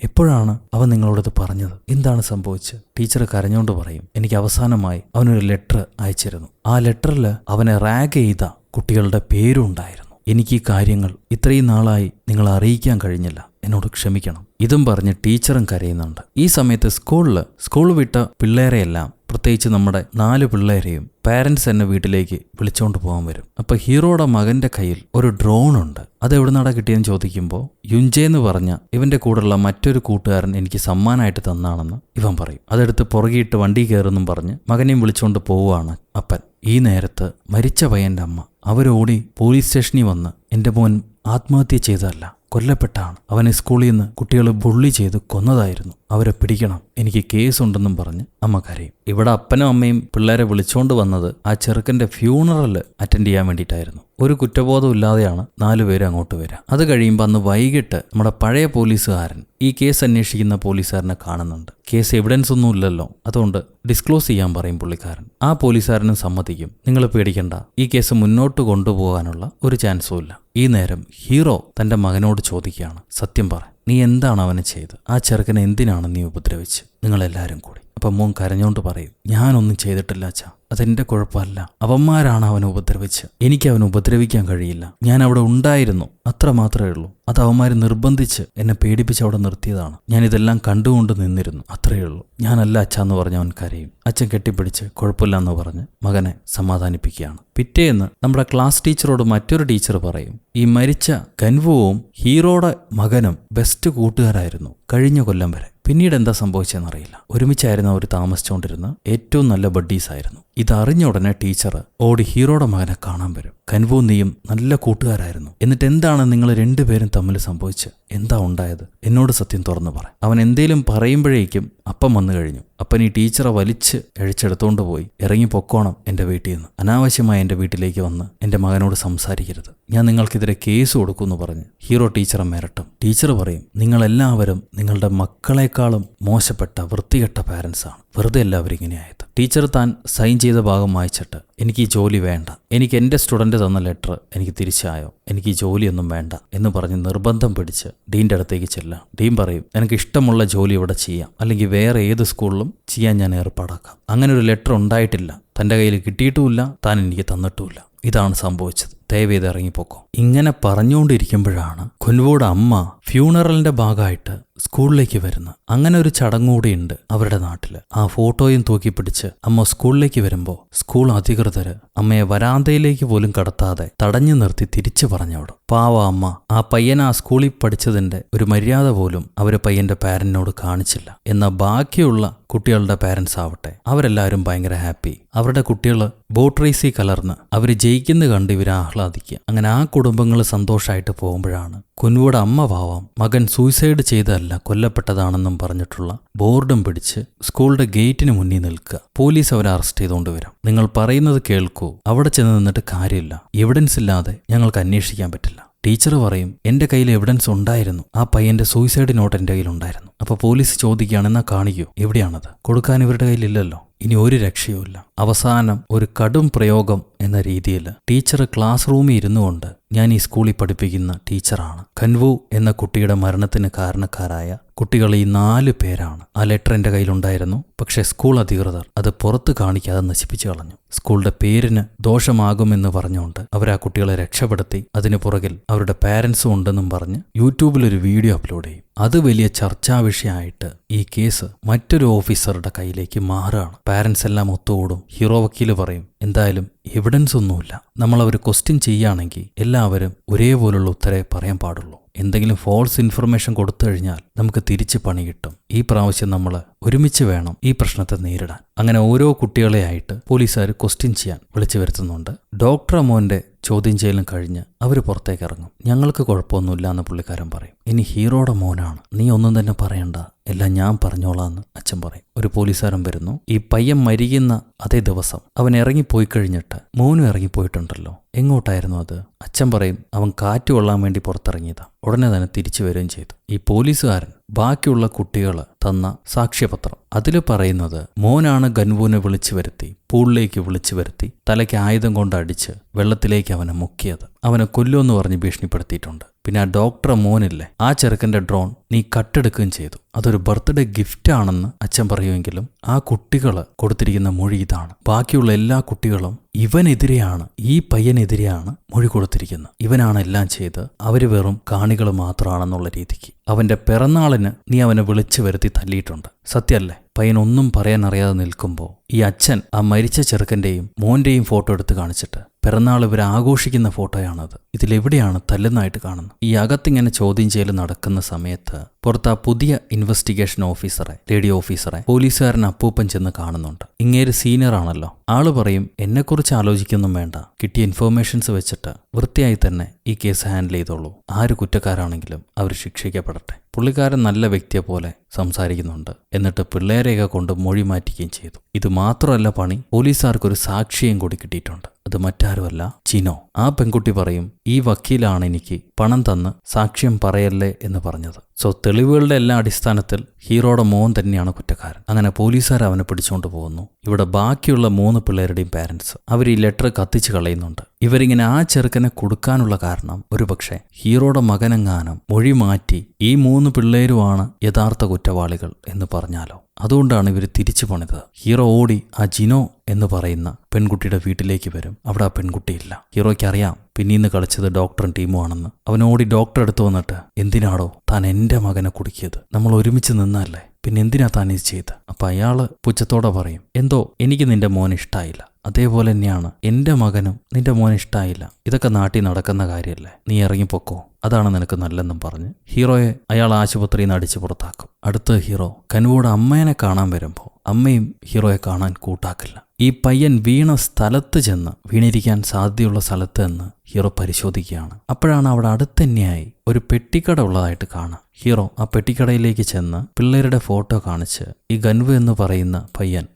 എപ്പോഴാണ് അവൻ നിങ്ങളോടത് പറഞ്ഞത്, എന്താണ് സംഭവിച്ചത്? ടീച്ചർ കരഞ്ഞുകൊണ്ട് പറയും, എനിക്ക് അവസാനമായി അവനൊരു ലെറ്റർ അയച്ചിരുന്നു, ആ ലെറ്ററിൽ അവനെ റാഗ് ചെയ്ത കുട്ടികളുടെ പേരും ഉണ്ടായിരുന്നു, എനിക്ക് ഈ കാര്യങ്ങൾ ഇത്രയും നാളായി നിങ്ങളെ അറിയിക്കാൻ കഴിഞ്ഞില്ല, എന്നോട് ക്ഷമിക്കണം. ഇതും പറഞ്ഞ് ടീച്ചറും കരയുന്നുണ്ട്. ഈ സമയത്ത് സ്കൂൾ വിട്ട പിള്ളേരെയെല്ലാം, പ്രത്യേകിച്ച് നമ്മുടെ 4 പിള്ളേരെയും പാരൻസ് എന്നെ വീട്ടിലേക്ക് വിളിച്ചോണ്ട് പോകാൻ വരും. അപ്പൊ ഹീറോയുടെ മകന്റെ കയ്യിൽ ഒരു ഡ്രോൺ ഉണ്ട്. അത് എവിടെ നിന്നാണ് കിട്ടിയെന്ന് ചോദിക്കുമ്പോൾ യുഞ്ചേന്ന് പറഞ്ഞ ഇവന്റെ കൂടെയുള്ള മറ്റൊരു കൂട്ടുകാരൻ എനിക്ക് സമ്മാനമായിട്ട് തന്നാണെന്ന് ഇവൻ പറയും. അതെടുത്ത് പുറകിയിട്ട് വണ്ടി കയറുന്നും പറഞ്ഞ് മകനെയും വിളിച്ചോണ്ട് പോവുകയാണ് അപ്പൻ. ഈ നേരത്ത് മരിച്ച പയ്യന്റെ അമ്മ അവരോടി പോലീസ് സ്റ്റേഷനിൽ വന്ന് എൻ്റെ മോൻ ആത്മഹത്യ ചെയ്തതല്ല, കൊല്ലപ്പെട്ടാണ്, അവനെ സ്കൂളിൽ നിന്ന് കുട്ടികൾ ബുള്ളി ചെയ്ത് കൊന്നതായിരുന്നു, അവരെ പിടിക്കണം, എനിക്ക് കേസുണ്ടെന്നും പറഞ്ഞ് അമ്മ കരയും. ഇവിടെ അപ്പനും അമ്മയും പിള്ളേരെ വിളിച്ചോണ്ട് വന്നത് ആ ചെറുക്കൻ്റെ ഫ്യൂണറൽ അറ്റൻഡ് ചെയ്യാൻ വേണ്ടിയിട്ടായിരുന്നു. ഒരു കുറ്റബോധം ഇല്ലാതെയാണ് 4 പേര് അങ്ങോട്ട് വരിക. അത് കഴിയുമ്പോൾ അന്ന് വൈകിട്ട് നമ്മുടെ പഴയ പോലീസുകാരൻ ഈ കേസ് അന്വേഷിക്കുന്ന പോലീസുകാരനെ കാണുന്നുണ്ട്. കേസ് എവിഡൻസ് ഒന്നും ഇല്ലല്ലോ, അതുകൊണ്ട് ഡിസ്ക്ലോസ് ചെയ്യാൻ പറയും പുള്ളിക്കാരൻ. ആ പോലീസുകാരനും സമ്മതിക്കും. നിങ്ങൾ പേടിക്കണ്ട, ഈ കേസ് മുന്നോട്ട് കൊണ്ടുപോകാനുള്ള ഒരു ചാൻസും ഇല്ല. ഈ നേരം ഹീറോ തന്റെ മകനോട് ചോദിക്കുകയാണ്, സത്യം പറ, നീ എന്താണ് അവന് ചെയ്ത്? ആ ചെറുക്കനെ എന്തിനാണ് നീ ഉപദ്രവിച്ച്? നിങ്ങളെല്ലാവരും കൂടി. അപ്പം മോൻ കരഞ്ഞോണ്ട് പറയും, ഞാനൊന്നും ചെയ്തിട്ടില്ല അച്ഛാ, അതെന്റെ കുഴപ്പമല്ല, അവന്മാരാണ് അവനെ ഉപദ്രവിച്ച്. എനിക്ക് അവനെ ഉപദ്രവിക്കാൻ കഴിയില്ല. ഞാൻ അവിടെ ഉണ്ടായിരുന്നു, അത്ര മാത്രമേ ഉള്ളൂ. അത് അവന്മാർ നിർബന്ധിച്ച് എന്നെ പേടിപ്പിച്ച് അവിടെ നിർത്തിയതാണ്. ഞാനിതെല്ലാം കണ്ടുകൊണ്ട് നിന്നിരുന്നു, അത്രയേ ഉള്ളൂ. ഞാനല്ല അച്ഛ എന്ന് പറഞ്ഞ് അവൻ കരയും. അച്ഛൻ കെട്ടിപ്പിടിച്ച് കുഴപ്പമില്ല എന്ന് പറഞ്ഞ് മകനെ സമാധാനിപ്പിക്കുകയാണ്. പിറ്റേന്ന് നമ്മുടെ ക്ലാസ് ടീച്ചറോട് മറ്റൊരു ടീച്ചർ പറയും, ഈ മരിച്ച കൻവുവും ഹീറോയുടെ മകനും ബെസ്റ്റ് കൂട്ടുകാരായിരുന്നു കഴിഞ്ഞ കൊല്ലം വരെ. പിന്നീട് എന്താ സംഭവിച്ചെന്നറിയില്ല. ഒരുമിച്ചായിരുന്നു അവർ താമസിച്ചുകൊണ്ടിരുന്ന ഏറ്റവും നല്ല ബഡ്ഡീസ് ആയിരുന്നു. ഇതറിഞ്ഞ ഉടനെ ടീച്ചർ ഓടി ഹീറോയുടെ മകനെ കാണാൻ വരും. കൻവു നീയും നല്ല കൂട്ടുകാരായിരുന്നു. എന്നിട്ട് എന്താണ് നിങ്ങൾ രണ്ടുപേരും തമ്മിൽ സംഭവിച്ച്? എന്താ ഉണ്ടായത്? എന്നോട് സത്യം തുറന്നു പറ. അവൻ എന്തേലും പറയുമ്പോഴേക്കും അപ്പം വന്നു കഴിഞ്ഞു. അപ്പൻ ഈ ടീച്ചറെ വലിച്ച് എഴിച്ചെടുത്തോണ്ട് പോയി, ഇറങ്ങി പൊക്കോണം എൻ്റെ വീട്ടിൽ നിന്ന്. അനാവശ്യമായി എൻ്റെ വീട്ടിലേക്ക് വന്ന് എൻ്റെ മകനോട് സംസാരിക്കരുത്. ഞാൻ നിങ്ങൾക്കെതിരെ കേസ് കൊടുക്കുമെന്ന് പറഞ്ഞ് ഹീറോ ടീച്ചറെ മിരട്ടും. ടീച്ചർ പറയും, നിങ്ങളെല്ലാവരും നിങ്ങളുടെ മക്കളെക്കാളും മോശപ്പെട്ട വൃത്തികെട്ട പാരൻസാണ്. വെറുതെ എല്ലാവരും ഇങ്ങനെയായത്. ടീച്ചർ താൻ സൈൻ ചെയ്ത ഭാഗം വായിച്ചിട്ട്, എനിക്ക് ഈ ജോലി വേണ്ട, എനിക്ക് എൻ്റെ സ്റ്റുഡൻറ്റ് തന്ന ലെറ്റർ എനിക്ക് തിരിച്ചായോ, എനിക്ക് ഈ ജോലിയൊന്നും വേണ്ട എന്ന് പറഞ്ഞ് നിർബന്ധം പിടിച്ച് ഡീൻ്റെ അടുത്തേക്ക് ചെല്ലാം. ഡീൻ പറയും, എനിക്ക് ഇഷ്ടമുള്ള ജോലി ഇവിടെ ചെയ്യാം, അല്ലെങ്കിൽ വേറെ ഏത് സ്കൂളിലും ചെയ്യാൻ ഞാൻ ഏർപ്പാടാക്കാം. അങ്ങനെ ഒരു ലെറ്റർ ഉണ്ടായിട്ടില്ല, തൻ്റെ കയ്യിൽ കിട്ടിയിട്ടുമില്ല, താൻ എനിക്ക് തന്നിട്ടുമില്ല. ഇതാണ് സംഭവിച്ചത്, ദയവേത് ഇറങ്ങിപ്പോക്കോ. ഇങ്ങനെ പറഞ്ഞുകൊണ്ടിരിക്കുമ്പോഴാണ് കുൻവുയുടെ അമ്മ ഫ്യൂണറലിന്റെ ഭാഗമായിട്ട് സ്കൂളിലേക്ക് വരുന്നത്. അങ്ങനെ ഒരു ചടങ്ങുകൂടിയുണ്ട് അവരുടെ നാട്ടില്. ആ ഫോട്ടോയും തൂക്കിപ്പിടിച്ച് അമ്മ സ്കൂളിലേക്ക് വരുമ്പോൾ സ്കൂൾ അധികൃതര് അമ്മയെ വരാന്തയിലേക്ക് പോലും കടത്താതെ തടഞ്ഞു നിർത്തി തിരിച്ചു പറഞ്ഞവിടും. പാവ അമ്മ ആ പയ്യൻ ആ സ്കൂളിൽ പഠിച്ചതിന്റെ ഒരു മര്യാദ പോലും അവര് പയ്യന്റെ പാരന്റിനോട് കാണിച്ചില്ല. എന്നാൽ ബാക്കിയുള്ള കുട്ടികളുടെ പാരന്റ്സ് ആവട്ടെ, അവരെല്ലാവരും ഭയങ്കര ഹാപ്പി. അവരുടെ കുട്ടികൾ ബോട്ട് റേസിൽ കലർന്ന് അവർ ജയിക്കുന്ന കണ്ട് ഇവർ ആഹ്ലാദിക്കുക. അങ്ങനെ ആ കുടുംബങ്ങൾ സന്തോഷമായിട്ട് പോകുമ്പോഴാണ് കുൻവുയുടെ അമ്മ പാവം മകൻ സൂയിസൈഡ് ചെയ്തതല്ല കൊല്ലപ്പെട്ടതാണെന്നും പറഞ്ഞിട്ടുള്ള ബോർഡും പിടിച്ച് സ്കൂളിന്റെ ഗേറ്റിന് മുന്നിൽ നിൽക്കുക. പോലീസ് അവരെ അറസ്റ്റ് ചെയ്തുകൊണ്ട് വരും. നിങ്ങൾ പറയുന്നത് കേൾക്കൂ, അവിടെ ചെന്ന് നിന്നിട്ട് കാര്യമില്ല, എവിഡൻസ് ഇല്ലാതെ ഞങ്ങൾക്ക് അന്വേഷിക്കാൻ പറ്റില്ല. ടീച്ചർ പറയും, എൻ്റെ കയ്യിൽ എവിഡൻസ് ഉണ്ടായിരുന്നു, ആ പയ്യന്റെ സൂയിസൈഡ് നോട്ട് എൻ്റെ കയ്യിലുണ്ടായിരുന്നു. അപ്പോൾ പോലീസ് ചോദിക്കുകയാണ്, എന്നാ കാണിക്കൂ, എവിടെയാണത്? കൊടുക്കാൻ ഇവരുടെ കയ്യിലില്ലല്ലോ. ഇനി ഒരു രക്ഷയുമില്ല. അവസാനം ഒരു കടും പ്രയോഗം എന്ന രീതിയിൽ ടീച്ചർ ക്ലാസ് റൂമിൽ ഇരുന്നുകൊണ്ട്, ഞാൻ ഈ സ്കൂളിൽ പഠിപ്പിക്കുന്ന ടീച്ചറാണ്, കൻവു എന്ന കുട്ടിയുടെ മരണത്തിന് കാരണക്കാരായ കുട്ടികൾ ഈ 4 പേരാണ്. ആ ലെറ്റർ എൻ്റെ കയ്യിലുണ്ടായിരുന്നു, പക്ഷേ സ്കൂൾ അധികൃതർ അത് പുറത്ത് കാണിക്കാതെ നശിപ്പിച്ചു കളഞ്ഞു. സ്കൂളിന്റെ പേരിന് ദോഷമാകുമെന്ന് പറഞ്ഞുകൊണ്ട് അവർ ആ കുട്ടികളെ രക്ഷപ്പെടുത്തി. അതിനു പുറകിൽ അവരുടെ പാരൻസും ഉണ്ടെന്നും പറഞ്ഞ് യൂട്യൂബിലൊരു വീഡിയോ അപ്ലോഡ് ചെയ്യും. അത് വലിയ ചർച്ചാ വിഷയമായിട്ട് ഈ കേസ് മറ്റൊരു ഓഫീസറുടെ കയ്യിലേക്ക് മാറുകയാണ്. പാരൻസ് എല്ലാം ഒത്തുകൂടും. ഹീറോ വക്കീല് പറയും, എന്തായാലും എവിഡൻസ് ഒന്നുമില്ല, നമ്മളവർ ക്വസ്റ്റ്യൻ ചെയ്യുകയാണെങ്കിൽ എല്ലാവരും ഒരേപോലുള്ള ഉത്തരവേ പറയാൻ പാടുള്ളൂ. എന്തെങ്കിലും ഫോൾസ് ഇൻഫർമേഷൻ കൊടുത്തു കഴിഞ്ഞാൽ നമുക്ക് തിരിച്ച് പണി കിട്ടും. ഈ പ്രാവശ്യം നമ്മൾ ഒരുമിച്ച് വേണം ഈ പ്രശ്നത്തെ നേരിടാൻ. അങ്ങനെ ഓരോ കുട്ടികളെയായിട്ട് പോലീസുകാർ ക്വസ്റ്റ്യൻ ചെയ്യാൻ വിളിച്ചു വരുത്തുന്നുണ്ട്. ഡോക്ടർ മോന്റെ ചോദ്യം ചെയ്യലും കഴിഞ്ഞ് അവർ പുറത്തേക്ക് ഇറങ്ങും. ഞങ്ങൾക്ക് കുഴപ്പമൊന്നുമില്ല എന്ന് പുള്ളിക്കാരൻ പറയും. ഇനി ഹീറോയുടെ മോനാണ്, നീ ഒന്നും തന്നെ പറയണ്ട, എല്ലാം ഞാൻ പറഞ്ഞോളാന്ന് അച്ഛൻ പറയും. ഒരു പോലീസുകാരൻ വരുന്നു. ഈ പയ്യൻ മരിക്കുന്ന അതേ ദിവസം അവൻ ഇറങ്ങിപ്പോയി കഴിഞ്ഞിട്ട് മോനും ഇറങ്ങിപ്പോയിട്ടുണ്ടല്ലോ, എങ്ങോട്ടായിരുന്നു അത്? അച്ഛൻ പറയും, അവൻ കാറ്റ് കൊള്ളാൻ വേണ്ടി പുറത്തിറങ്ങിയതാ. ഉടനെ തന്നെ തിരിച്ചു വരികയും ചെയ്തു. ഈ പോലീസുകാരൻ ബാക്കിയുള്ള കുട്ടികൾ തന്ന സാക്ഷ്യപത്രം അതിൽ പറയുന്നത്, മോനാണ് ഗൻവുവിനെ വിളിച്ചു വരുത്തി പൂളിലേക്ക് വിളിച്ചു വരുത്തി തലയ്ക്ക് ആയുധം കൊണ്ട് അടിച്ച് വെള്ളത്തിലേക്ക് അവനെ മുക്കിയത്. അവനെ കൊല്ലുമെന്ന് പറഞ്ഞ് ഭീഷണിപ്പെടുത്തിയിട്ടുണ്ട്. പിന്നെ ആ ഡോക്ടർ മോനില്ലേ, ആ ചെറുക്കൻ്റെ ഡ്രോൺ നീ കട്ടെടുക്കുകയും ചെയ്തു. അതൊരു ബർത്ത്ഡേ ഗിഫ്റ്റ് ആണെന്ന് അച്ഛൻ പറയുമെങ്കിലും ആ കുട്ടികൾ കൊടുത്തിരിക്കുന്ന മൊഴി ഇതാണ്. ബാക്കിയുള്ള എല്ലാ കുട്ടികളും ഇവനെതിരെയാണ്, ഈ പയ്യനെതിരെയാണ് മൊഴി കൊടുത്തിരിക്കുന്നത്. ഇവനാണ് എല്ലാം ചെയ്ത്, അവര് വെറും കാണികൾ മാത്രമാണെന്നുള്ള രീതിക്ക്. അവന്റെ പിറന്നാളിന് നീ അവനെ വിളിച്ചു വരുത്തി തല്ലിയിട്ടുണ്ട്. സത്യമല്ലേ? പയ്യൻ ഒന്നും പറയാൻ അറിയാതെ നിൽക്കുമ്പോൾ ഈ അച്ഛൻ ആ മരിച്ച ചെറുക്കൻ്റെയും മോൻ്റെയും ഫോട്ടോ എടുത്ത് കാണിച്ചിട്ട്, പിറന്നാൾ ഇവർ ആഘോഷിക്കുന്ന ഫോട്ടോയാണത്, ഇതിലെവിടെയാണ് തല്ലുന്നതായിട്ട് കാണുന്നത്? ഈ അകത്തിങ്ങനെ ചോദ്യം ചെയ്യൽ നടക്കുന്ന സമയത്ത് പുറത്ത് ആ പുതിയ ഇൻവെസ്റ്റിഗേഷൻ ഓഫീസറെ, ലേഡി ഓഫീസറെ പോലീസുകാരൻ അപ്പൂപ്പൻ ചെന്ന് കാണുന്നുണ്ട്. ഇങ്ങേര് സീനിയർ ആണല്ലോ. ആള് പറയും, എന്നെക്കുറിച്ച് ആലോചിക്കൊന്നും വേണ്ട, കിട്ടിയ ഇൻഫോർമേഷൻസ് വെച്ചിട്ട് വൃത്തിയായി തന്നെ ഈ കേസ് ഹാൻഡിൽ ചെയ്തോളൂ. ആര് കുറ്റക്കാരാണെങ്കിലും അവർ ശിക്ഷിക്കപ്പെടട്ടെ. പുള്ളിക്കാരൻ നല്ല വ്യക്തിയെ പോലെ സംസാരിക്കുന്നുണ്ട്. എന്നിട്ട് പിള്ളേരെയൊക്കെ കൊണ്ട് മൊഴി മാറ്റിക്കുകയും ചെയ്തു. ഇത് മാത്രമല്ല പണി, പോലീസുകാർക്കൊരു സാക്ഷിയും കൂടി കിട്ടിയിട്ടുണ്ട്. അത് മറ്റാരുമല്ല, ചിനോ. ആ പെൺകുട്ടി പറയും, ഈ വക്കീലാണ് എനിക്ക് പണം തന്ന് സാക്ഷ്യം പറയല്ലേ എന്ന് പറഞ്ഞത്. സോ തെളിവുകളുടെ എല്ലാ അടിസ്ഥാനത്തിൽ ഹീറോയുടെ മോൻ തന്നെയാണ് കുറ്റക്കാരൻ. അങ്ങനെ പോലീസുകാർ അവനെ പിടിച്ചുകൊണ്ട് പോകുന്നു. ഇവിടെ ബാക്കിയുള്ള 3 പിള്ളേരുടെയും പാരൻസ് അവർ ഈ ലെറ്റർ കത്തിച്ച് കളയുന്നുണ്ട്. ഇവരിങ്ങനെ ആ ചെറുക്കനെ കൊടുക്കാനുള്ള കാരണം ഒരുപക്ഷെ ഹീറോയുടെ മകനെങ്ങാനും മൊഴി മാറ്റി ഈ 3 പിള്ളേരുമാണ് യഥാർത്ഥ കുറ്റവാളികൾ എന്ന് പറഞ്ഞാലോ. അതുകൊണ്ടാണ് ഇവർ തിരിച്ചു പോണത്. ഹീറോ ഓടി ആ ജിനോ എന്ന് പറയുന്ന പെൺകുട്ടിയുടെ വീട്ടിലേക്ക് വരും. അവിടെ ആ പെൺകുട്ടിയില്ല. ഹീറോയ്ക്ക് അറിയാം പിന്നീന്ന് കളിച്ചത് ഡോക്ടറും ടീമും ആണെന്ന്. അവൻ ഓടി ഡോക്ടറെ അടുത്ത് വന്നിട്ട്, എന്തിനാടോ താൻ എൻ്റെ മകനെ കുടുക്കിയത്? നമ്മൾ ഒരുമിച്ച് നിന്നല്ലേ, പിന്നെ എന്തിനാ താൻ ഇത് ചെയ്ത്? അപ്പൊ അയാള് പുച്ഛത്തോടെ പറയും, എന്തോ എനിക്ക് നിന്റെ മോൻ ഇഷ്ടായില്ല, അതേപോലെ തന്നെയാണ് എൻ്റെ മകനും നിന്റെ മോൻ ഇഷ്ടായില്ല. ഇതൊക്കെ നാട്ടിൽ നടക്കുന്ന കാര്യമല്ലേ, നീ ഇറങ്ങിപ്പോക്കോ, അതാണ് നിനക്ക് നല്ലെന്നും പറഞ്ഞ് ഹീറോയെ അയാൾ ആശുപത്രിയിൽ നിന്ന് അടിച്ചു പുറത്താക്കും. അടുത്ത ഹീറോ കനുവോട് അമ്മേനെ കാണാൻ വരുമ്പോൾ അമ്മയും ഹീറോയെ കാണാൻ കൂട്ടാക്കില്ല. ഈ പയ്യൻ വീണ സ്ഥലത്ത് ചെന്ന്, വീണിരിക്കാൻ സാധ്യതയുള്ള സ്ഥലത്ത് നിന്ന് ഹീറോ പരിശോധിക്കുകയാണ്. അപ്പോഴാണ് അവിടെ അടുത്തന്നെയായി ഒരു പെട്ടിക്കട ഉള്ളതായിട്ട് കാണാം. ഹീറോ ആ പെട്ടിക്കടയിലേക്ക് ചെന്ന് പിള്ളേരുടെ ഫോട്ടോ കാണിച്ച് ഈ ഗൻവു എന്ന് പറയുന്ന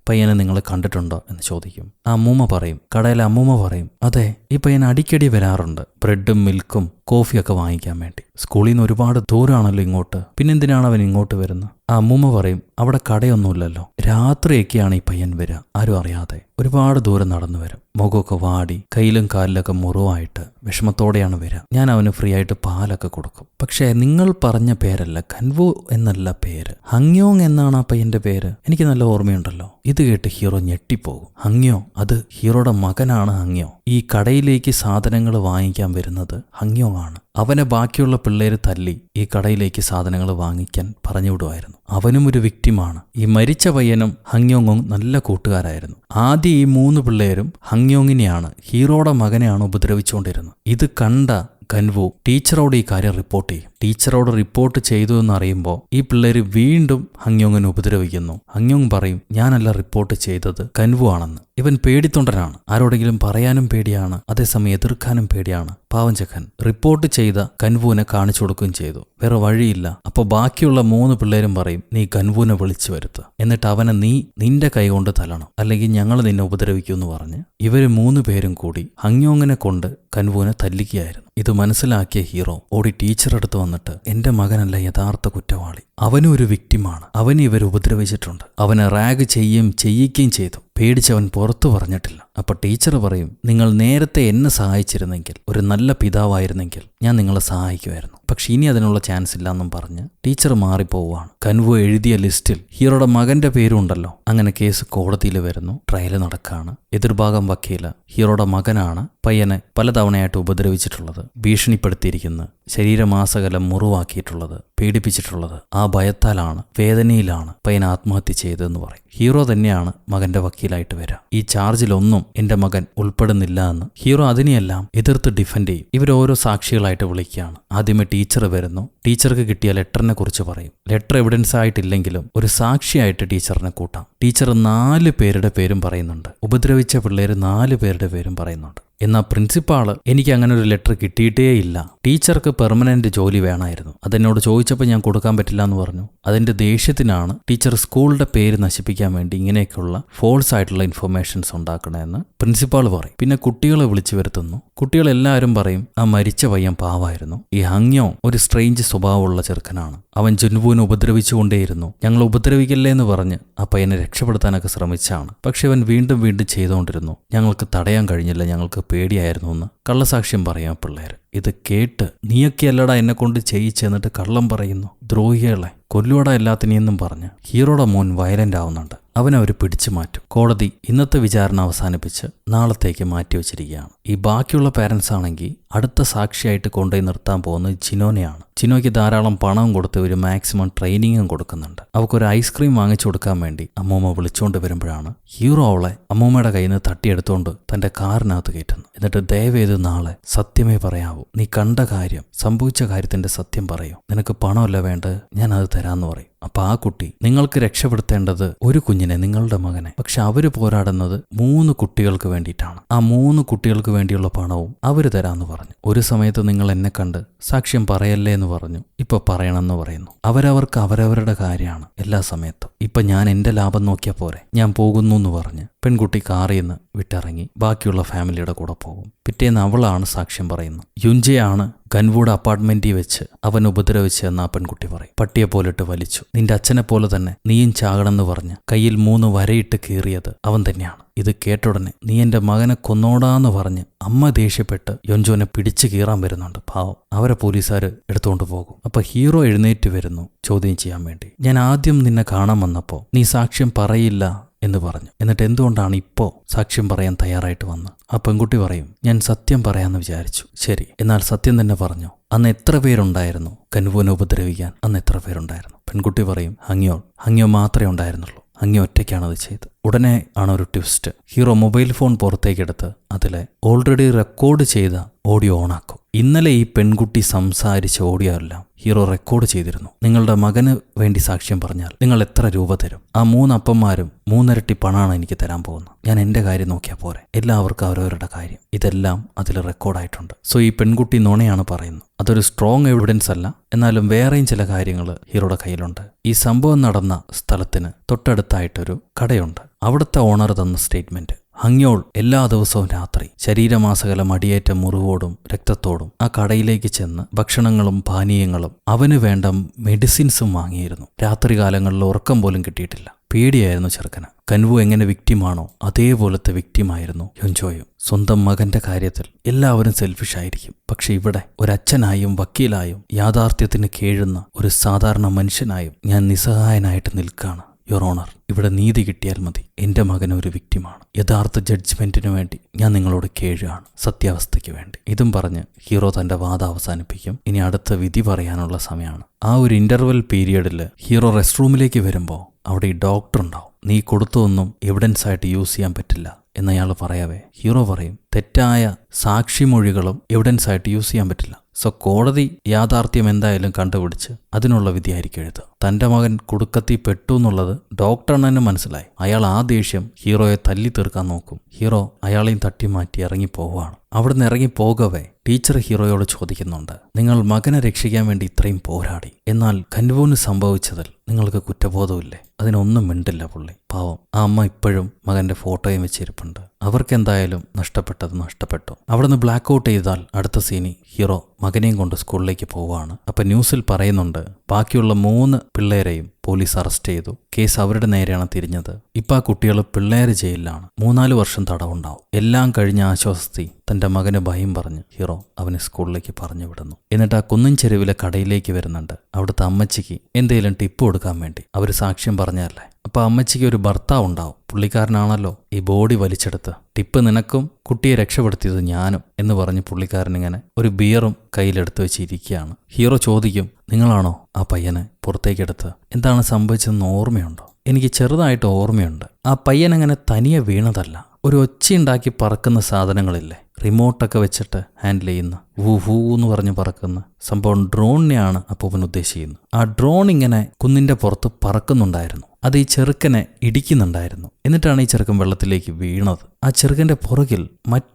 പയ്യനെ നിങ്ങൾ കണ്ടിട്ടുണ്ടോ എന്ന് ചോദിക്കും. ആ അമ്മൂമ്മ പറയും, കടയിലെ അമ്മൂമ്മ പറയും, അതെ, ഈ പയ്യൻ അടിക്കടി വരാറുണ്ട് ബ്രെഡും മിൽക്കും കോഫിയൊക്കെ വാങ്ങിക്കാൻ വേണ്ടി. സ്കൂളിൽ നിന്ന് ഒരുപാട് ദൂരമാണല്ലോ ഇങ്ങോട്ട്, പിന്നെന്തിനാണ് അവൻ ഇങ്ങോട്ട് വരുന്നത്? ആ അമ്മൂമ്മ പറയും, അവിടെ കടയൊന്നുമില്ലല്ലോ, രാത്രിയൊക്കെയാണ് ഈ പയ്യൻ വരിക, ആരും അറിയാതെ ഒരുപാട് ദൂരം നടന്നു വരും, മുഖമൊക്കെ വാടി കയ്യിലും കാലിലൊക്കെ മുറിവായിട്ട് വിഷമത്തോടെയാണ് വരിക. ഞാൻ അവന് ഫ്രീ ആയിട്ട് പാലൊക്കെ കൊടുക്കും. പക്ഷേ നിങ്ങൾ പറഞ്ഞ പേരല്ല, കൻവു എന്നല്ല പേര്, ഹങ്യോങ് എന്നാണ് ആ പയ്യന്റെ പേര്. എനിക്ക് നല്ല ഓർമ്മയുണ്ടല്ലോ. ഇത് കേട്ട് ഹീറോ ഞെട്ടിപ്പോകും. ഹങ്യോ, അത് ഹീറോയുടെ മകനാണ് ഹങ്യോ. ഈ കടയിലേക്ക് സാധനങ്ങൾ വാങ്ങിക്കാൻ വരുന്നത് ഹങ്യോങ് ആണ്. അവനെ ബാക്കിയുള്ള പിള്ളേര് തല്ലി ഈ കടയിലേക്ക് സാധനങ്ങൾ വാങ്ങിക്കാൻ പറഞ്ഞു വിടുമായിരുന്നു. അവനും ഒരു വിക്ടിമാണ്. ഈ മരിച്ച പയ്യനും ഹങ്യോങ്ങും നല്ല കൂട്ടുകാരായിരുന്നു. ആദ്യം ഈ 3 പിള്ളേരും ഹങ്യോങ്ങിനെയാണ്, ഹീറോയുടെ മകനെയാണ് ഉപദ്രവിച്ചുകൊണ്ടിരുന്നത്. ഇത് കണ്ട കൻവു ടീച്ചറോട് ഈ കാര്യം റിപ്പോർട്ട് ചെയ്യും. ടീച്ചറോട് റിപ്പോർട്ട് ചെയ്തു എന്നറിയുമ്പോൾ ഈ പിള്ളേര് വീണ്ടും ഹങ്യോങ്ങിനെ ഉപദ്രവിക്കുന്നു. ഹങ്യോങ് പറയും, ഞാനല്ല റിപ്പോർട്ട് ചെയ്തത്, കൻവു ആണെന്ന്. ഇവൻ പേടിത്തൊണ്ടനാണ്, ആരോടെങ്കിലും പറയാനും പേടിയാണ്, അതേസമയം എതിർക്കാനും പേടിയാണ്. പാവം ചെക്കൻ റിപ്പോർട്ട് ചെയ്ത കൻവുവിനെ കാണിച്ചു കൊടുക്കുകയും ചെയ്തു. വേറെ വഴിയില്ല. അപ്പോൾ ബാക്കിയുള്ള 3 പിള്ളേരും പറയും, നീ കൻവുവിനെ വിളിച്ചു വരുത്ത്, എന്നിട്ട് അവനെ നീ നിന്റെ കൈ കൊണ്ട് തല്ലണം, അല്ലെങ്കിൽ ഞങ്ങൾ നിന്നെ ഉപദ്രവിക്കുമെന്ന് പറഞ്ഞ് ഇവര് 3 പേരും കൂടി ഹങ്യോങ്ങിനെ കൊണ്ട് കൻവുവിനെ തല്ലിക്കുകയായിരുന്നു. ഇത് മനസ്സിലാക്കിയ ഹീറോ ഓടി ടീച്ചറെടുത്ത് വന്നിട്ട്, എന്റെ മകനല്ല യഥാർത്ഥ കുറ്റവാളി, അവനും ഒരു വിക്ടിമാണ്, അവനെ ഇവർ ഉപദ്രവിച്ചിട്ടുണ്ട്, അവനെ റാഗ് ചെയ്യിക്കുകയും ചെയ്തു. പേടിച്ചവൻ പുറത്തു പറഞ്ഞിട്ടില്ല. അപ്പൊ ടീച്ചർ പറയും, നിങ്ങൾ നേരത്തെ എന്നെ സഹായിച്ചിരുന്നെങ്കിൽ, ഒരു നല്ല പിതാവായിരുന്നെങ്കിൽ ഞാൻ നിങ്ങളെ സഹായിക്കുമായിരുന്നു. പക്ഷെ ഇനി അതിനുള്ള ചാൻസ് ഇല്ലെന്നും പറഞ്ഞ് ടീച്ചർ മാറിപ്പോവാണ്. കൻവു എഴുതിയ ലിസ്റ്റിൽ ഹീറോയുടെ മകന്റെ പേരുണ്ടല്ലോ. അങ്ങനെ കേസ് കോടതിയിൽ വരുന്നു. ട്രയൽ നടക്കാണ്. എതിർഭാഗം വക്കീല് ഹീറോയുടെ മകനാണ് പയ്യനെ പലതവണയായിട്ട് ഉപദ്രവിച്ചിട്ടുള്ളത്, ഭീഷണിപ്പെടുത്തിയിരിക്കുന്നത്, ശരീരമാസകലം മുറിവാക്കിയിട്ടുള്ളത്, പീഡിപ്പിച്ചിട്ടുള്ളത്. ആ ഭയത്താലാണ്, വേദനയിലാണ് പയ്യൻ ആത്മഹത്യ ചെയ്തതെന്ന് പറയും. ഹീറോ തന്നെയാണ് മകന്റെ വക്കീലായിട്ട് വരിക. ഈ ചാർജിലൊന്നും എന്റെ മകൻ ഉൾപ്പെടുന്നില്ല എന്ന് ഹീറോ അതിനെയെല്ലാം എതിർത്ത് ഡിഫെൻഡ് ചെയ്യും. ഇവരോരോ സാക്ഷികളായിട്ട് വിളിക്കുകയാണ്. ആദ്യമേ ടീച്ചർ വരുന്നു. ടീച്ചർക്ക് കിട്ടിയ ലെറ്ററിനെ കുറിച്ച് പറയും. ലെറ്റർ എവിഡൻസ് ആയിട്ടില്ലെങ്കിലും ഒരു സാക്ഷിയായിട്ട് ടീച്ചറിനെ കൂട്ടാം. ടീച്ചർ 4 പേരുടെ പേരും പറയുന്നുണ്ട്. ഉപദ്രവിച്ച പിള്ളേര് 4 പേരുടെ പേരും പറയുന്നുണ്ട്. എന്നാൽ പ്രിൻസിപ്പാള്, എനിക്ക് അങ്ങനെ ഒരു ലെറ്റർ കിട്ടിയിട്ടേയില്ല, ടീച്ചർക്ക് പെർമനന്റ് ജോലി വേണമായിരുന്നു, അതെന്നോട് ചോദിച്ചപ്പോൾ ഞാൻ കൊടുക്കാൻ പറ്റില്ല എന്ന് പറഞ്ഞു. അതിന്റെ ദേഷ്യത്തിനാണ് ടീച്ചർ സ്കൂളിന്റെ പേര് നശിപ്പിക്കാൻ വേണ്ടി ഇങ്ങനെയൊക്കെയുള്ള ഫോൾസ് ആയിട്ടുള്ള ഇൻഫർമേഷൻസ് ഉണ്ടാക്കണമെന്ന് പ്രിൻസിപ്പാൾ പറയും. പിന്നെ കുട്ടികളെ വിളിച്ചു വരുത്തുന്നു. കുട്ടികളെല്ലാവരും പറയും, ആ മരിച്ച പയ്യൻ പാവായിരുന്നു, ഈ ഹങ്യോ ഒരു സ്ട്രേഞ്ച് സ്വഭാവമുള്ള ചെറുക്കനാണ്, അവൻ ജുൻവുവിനെ ഉപദ്രവിച്ചുകൊണ്ടേയിരുന്നു, ഞങ്ങൾ ഉപദ്രവിക്കല്ലേ എന്ന് പറഞ്ഞ് ആ പയ്യനെ രക്ഷപ്പെടുത്താനൊക്കെ ശ്രമിച്ചാണ്. പക്ഷെ അവൻ വീണ്ടും ചെയ്തുകൊണ്ടിരുന്നു, ഞങ്ങൾക്ക് തടയാൻ കഴിഞ്ഞില്ല, ഞങ്ങൾക്ക് പേടിയായിരുന്നു എന്ന് കള്ളസാക്ഷ്യം പറയാം പിള്ളേർ. ഇത് കേട്ട്, നീയൊക്കെയല്ലടാ എന്നെ കൊണ്ട് ചെയ്യിച്ചെന്നിട്ട് കള്ളം പറയുന്നു, ദ്രോഹികളെ കൊല്ലുവട എല്ലാത്തിനെയെന്നും പറഞ്ഞ് ഹീറോയുടെ മോൻ വയലന്റ് ആവുന്നുണ്ട്. അവനവർ പിടിച്ചു മാറ്റും. കോടതി ഇന്നത്തെ വിചാരണ അവസാനിപ്പിച്ച് നാളത്തേക്ക് മാറ്റിവെച്ചിരിക്കുകയാണ്. ഈ ബാക്കിയുള്ള പാരൻസ് ആണെങ്കിൽ അടുത്ത സാക്ഷിയായിട്ട് കൊണ്ടുപോയി നിർത്താൻ പോകുന്നത് ചിനോനെയാണ്. ചിനോയ്ക്ക് ധാരാളം പണം കൊടുത്ത് ഒരു മാക്സിമം ട്രെയിനിങ്ങും കൊടുക്കുന്നുണ്ട്. അവൾക്കൊരു ഐസ്ക്രീം വാങ്ങിച്ചു കൊടുക്കാൻ വേണ്ടി അമ്മൂമ്മ വിളിച്ചുകൊണ്ട് വരുമ്പോഴാണ് ഹീറോ അവളെ അമ്മൂമ്മയുടെ കയ്യിൽ നിന്ന് തട്ടിയെടുത്തുകൊണ്ട് തന്റെ കാറിനകത്ത് കയറ്റുന്നു. എന്നിട്ട് ദയവേത് നാളെ സത്യമേ പറയാവൂ, നീ കണ്ട കാര്യം, സംഭവിച്ച കാര്യത്തിന്റെ സത്യം പറയൂ, നിനക്ക് പണമല്ല വേണ്ടത്, ഞാൻ അത് തരാമെന്ന് പറയും. അപ്പൊ ആ കുട്ടി, നിങ്ങൾക്ക് രക്ഷപ്പെടുത്തേണ്ടത് ഒരു കുഞ്ഞിനെ, നിങ്ങളുടെ മകനെ, പക്ഷെ അവര് പോരാടുന്നത് 3 കുട്ടികൾക്ക് വേണ്ടിയിട്ടാണ്, ആ 3 കുട്ടികൾക്ക് വേണ്ടിയുള്ള പണവും അവര് തരാമെന്ന് പറഞ്ഞു. ഒരു സമയത്ത് നിങ്ങൾ എന്നെ കണ്ട് സാക്ഷ്യം പറയല്ലേ എന്ന് പറഞ്ഞു, ഇപ്പൊ പറയണമെന്ന് പറയുന്നു. അവരവർക്ക് അവരവരുടെ കാര്യമാണ് എല്ലാ സമയത്തും. ഇപ്പൊ ഞാൻ എന്റെ ലാഭം നോക്കിയാൽ പോരെ, ഞാൻ പോകുന്നു എന്ന് പറഞ്ഞ് പെൺകുട്ടി കാറിൽ നിന്ന് വിട്ടിറങ്ങി ബാക്കിയുള്ള ഫാമിലിയുടെ കൂടെ പോകും. പിറ്റേന്ന് അവളാണ് സാക്ഷ്യം പറയുന്നത്. യുഞ്ചയാണ് ഗൻവുഡ് അപ്പാർട്ട്മെന്റിൽ വെച്ച് അവൻ ഉപദ്രവിച്ച് എന്ന് ആ പെൺകുട്ടി പറയും. പട്ടിയെ പോലിട്ട് വലിച്ചു. നിന്റെ അച്ഛനെ പോലെ തന്നെ നീയും ചാകണമെന്ന് പറഞ്ഞ് കയ്യിൽ 3 വരയിട്ട് കീറിയത് അവൻ തന്നെയാണ്. ഇത് കേട്ടുടനെ നീ എന്റെ മകനെ കൊന്നോടാന്ന് പറഞ്ഞ് അമ്മ ദേഷ്യപ്പെട്ട് യൊഞ്ചോനെ പിടിച്ചു കീറാൻ വരുന്നുണ്ട്. പാവം. അവരെ പോലീസുകാർ എടുത്തുകൊണ്ട് പോകും. അപ്പൊ ഹീറോ എഴുന്നേറ്റ് വരുന്നു ചോദ്യം ചെയ്യാൻ വേണ്ടി. ഞാൻ ആദ്യം നിന്നെ കാണാൻ വന്നപ്പോൾ നീ സാക്ഷ്യം പറയില്ല എന്ന് പറഞ്ഞു. എന്നിട്ട് എന്തുകൊണ്ടാണ് ഇപ്പോൾ സാക്ഷ്യം പറയാൻ തയ്യാറായിട്ട് വന്നത്? ആ പെൺകുട്ടി പറയും, ഞാൻ സത്യം പറയാമെന്ന് വിചാരിച്ചു. ശരി, എന്നാൽ സത്യം തന്നെ പറഞ്ഞു. അന്ന് എത്ര പേരുണ്ടായിരുന്നു കൻവുവിനെ ഉപദ്രവിക്കാൻ? അന്ന് എത്ര പേരുണ്ടായിരുന്നു? പെൺകുട്ടി പറയും, ഹങ്യോ മാത്രമേ ഉണ്ടായിരുന്നുള്ളൂ. ഹങ്യോ ഒറ്റയ്ക്കാണത് ചെയ്ത്. ഉടനെ ആണ് ഒരു ട്വിസ്റ്റ്. ഹീറോ മൊബൈൽ ഫോൺ പുറത്തേക്കെടുത്ത് അതിലെ ഓൾറെഡി റെക്കോർഡ് ചെയ്ത ഓഡിയോ ഓണാക്കും. ഇന്നലെ ഈ പെൺകുട്ടി സംസാരിച്ച ഓഡിയോ എല്ലാം ഹീറോ റെക്കോർഡ് ചെയ്തിരുന്നു. നിങ്ങളുടെ മകന് വേണ്ടി സാക്ഷ്യം പറഞ്ഞാൽ നിങ്ങൾ എത്ര രൂപ തരും? ആ 3 അപ്പന്മാരും 3 ഇരട്ടി പണമാണ് എനിക്ക് തരാൻ പോകുന്നത്. ഞാൻ എൻ്റെ കാര്യം നോക്കിയാൽ പോരെ, എല്ലാവർക്കും അവരവരുടെ കാര്യം. ഇതെല്ലാം അതിൽ റെക്കോർഡായിട്ടുണ്ട്. സോ ഈ പെൺകുട്ടി നുണയാണ് പറയുന്നത്. അതൊരു സ്ട്രോങ് എവിഡൻസ് അല്ല, എന്നാലും വേറെയും ചില കാര്യങ്ങൾ ഹീറോയുടെ കയ്യിലുണ്ട്. ഈ സംഭവം നടന്ന സ്ഥലത്തിന് തൊട്ടടുത്തായിട്ടൊരു കടയുണ്ട്. അവിടുത്തെ ഓണർ തന്ന സ്റ്റേറ്റ്മെന്റ്, ഹങ്യോൾ എല്ലാ ദിവസവും രാത്രി ശരീരമാസകലം അടിയേറ്റ മുറിവോടും രക്തത്തോടും ആ കടയിലേക്ക് ചെന്ന് ഭക്ഷണങ്ങളും പാനീയങ്ങളും അവന് വേണ്ട മെഡിസിൻസും വാങ്ങിയിരുന്നു. രാത്രികാലങ്ങളിൽ ഉറക്കം പോലും കിട്ടിയിട്ടില്ല. പേടിയായിരുന്നു ചെറുക്കന്. കൻവു എങ്ങനെ വിക്റ്റിമാണോ അതേപോലത്തെ വിക്റ്റിമായിരുന്നു യൊഞ്ചോയും. സ്വന്തം മകന്റെ കാര്യത്തിൽ എല്ലാവരും സെൽഫിഷായിരിക്കും. പക്ഷെ ഇവിടെ ഒരച്ഛനായും വക്കീലായും യാഥാർത്ഥ്യത്തിന് കേഴുന്ന ഒരു സാധാരണ മനുഷ്യനായും ഞാൻ നിസ്സഹായനായിട്ട് നിൽക്കാണ്. യുവർ ഓണർ, ഇവിടെ നീതി കിട്ടിയാൽ മതി. എൻ്റെ മകൻ ഒരു വിക്റ്റിമാണ്. യഥാർത്ഥ ജഡ്ജ്മെന്റിനു വേണ്ടി ഞാൻ നിങ്ങളോട് കേഴുകയാണ്, സത്യാവസ്ഥയ്ക്ക് വേണ്ടി. ഇതും പറഞ്ഞ് ഹീറോ തന്റെ വാദം അവസാനിപ്പിക്കും. ഇനി അടുത്ത വിധി പറയാനുള്ള സമയമാണ്. ആ ഒരു ഇന്റർവെൽ പീരിയഡിൽ ഹീറോ റെസ്റ്റ് റൂമിലേക്ക് വരുമ്പോൾ അവിടെ ഈ ഡോക്ടർ ഉണ്ടാവും. നീ കൊടുത്തതൊന്നും എവിഡൻസ് ആയിട്ട് യൂസ് ചെയ്യാൻ പറ്റില്ല എന്നയാൾ പറയാവേ ഹീറോ പറയും, തെറ്റായ സാക്ഷിമൊഴികളും എവിഡൻസ് ആയിട്ട് യൂസ് ചെയ്യാൻ പറ്റില്ല. സോ കോടതി യാഥാർത്ഥ്യം എന്തായാലും കണ്ടുപിടിച്ച് അതിനുള്ള വിധിയായിരിക്കും എഴുതുക. തൻ്റെ മകൻ കുടുക്കത്തിൽ പെട്ടു എന്നുള്ളത് ഡോക്ടറിന് തന്നെ മനസ്സിലായി. അയാൾ ആ ദേഷ്യം ഹീറോയെ തല്ലി തീർക്കാൻ നോക്കും. ഹീറോ അയാളെയും തട്ടിമാറ്റി ഇറങ്ങിപ്പോവുകയാണ്. അവിടുന്ന് ഇറങ്ങിപ്പോകവേ ടീച്ചർ ഹീറോയോട് ചോദിക്കുന്നുണ്ട്, നിങ്ങൾ മകനെ രക്ഷിക്കാൻ വേണ്ടി ഇത്രയും പോരാടി, എന്നാൽ കൻവുവിന് സംഭവിച്ചതിൽ നിങ്ങൾക്ക് കുറ്റബോധമില്ലേ? അതിനൊന്നും മിണ്ടില്ല പുള്ളി. പാവം. ആ അമ്മ ഇപ്പോഴും മകന്റെ ഫോട്ടോയും വെച്ചിരിപ്പുണ്ട്. അവർക്കെന്തായാലും നഷ്ടപ്പെട്ടത് നഷ്ടപ്പെട്ടു. അവിടുന്ന് ബ്ലാക്ക് ഔട്ട് ചെയ്താൽ അടുത്ത സീനി ഹീറോ മകനെയും കൊണ്ട് സ്കൂളിലേക്ക് പോവുകയാണ്. അപ്പൊ ന്യൂസിൽ പറയുന്നുണ്ട്, ബാക്കിയുള്ള 3 പിള്ളേരെയും പോലീസ് അറസ്റ്റ് ചെയ്തു. കേസ് അവരുടെ നേരെയാണ് തിരിഞ്ഞത്. ഇപ്പൊ ആ കുട്ടികൾ പിള്ളേര് ജയിലിലാണ്. 3-4 വർഷം തടവുണ്ടാവും. എല്ലാം കഴിഞ്ഞ ആശ്വാസത്തി തന്റെ മകന് ഭയം പറഞ്ഞ് ഹീറോ അവനെ സ്കൂളിലേക്ക് പറഞ്ഞു വിടുന്നു. എന്നിട്ട് ആ കുന്നിൻ ചെരുവിലെ കടയിലേക്ക് വരുന്നുണ്ട്. അവിടുത്തെ അമ്മച്ചിക്ക് എന്തെങ്കിലും ടിപ്പ് കൊടുക്കാൻ വേണ്ടി. അവർ സാക്ഷ്യം പറഞ്ഞല്ലേ. അപ്പൊ അമ്മച്ചിക്ക് ഒരു ഭർത്താവ് ഉണ്ടാവും. പുള്ളിക്കാരനാണല്ലോ ഈ ബോഡി വലിച്ചെടുത്ത് ടിപ്പ് നിനക്കും കുട്ടിയെ രക്ഷപ്പെടുത്തിയത് ഞാനും എന്ന് പറഞ്ഞ് പുള്ളിക്കാരനിങ്ങനെ ഒരു ബിയറും കയ്യിലെടുത്ത് വെച്ചിരിക്കുകയാണ്. ഹീറോ ചോദിക്കും, നിങ്ങളാണോ ആ പയ്യനെ പുറത്തേക്കെടുത്ത്? എന്താണ് സംഭവിച്ചതെന്ന് ഓർമ്മയുണ്ടോ? എനിക്ക് ചെറുതായിട്ട് ഓർമ്മയുണ്ട്. ആ പയ്യനങ്ങനെ തനിയെ വീണതല്ല. ഒരു ഒച്ചയുണ്ടാക്കി പറക്കുന്ന സാധനങ്ങളില്ലേ, റിമോട്ടൊക്കെ വെച്ചിട്ട് ഹാൻഡിൽ ചെയ്യുന്ന വൂ എന്ന് പറഞ്ഞ് പറക്കുന്ന സംഭവം, ഡ്രോണിനെയാണ് അപ്പൂപ്പൻ ഉദ്ദേശിക്കുന്നത്. ആ ഡ്രോൺ ഇങ്ങനെ കുന്നിന്റെ പുറത്ത് പറക്കുന്നുണ്ടായിരുന്നു. അത് ഈ ചെറുക്കനെ ഇടിക്കുന്നുണ്ടായിരുന്നു. എന്നിട്ടാണ് ഈ ചെറുക്കൻ വെള്ളത്തിലേക്ക് വീണത്. ആ ചെറുക്കന്റെ പുറകിൽ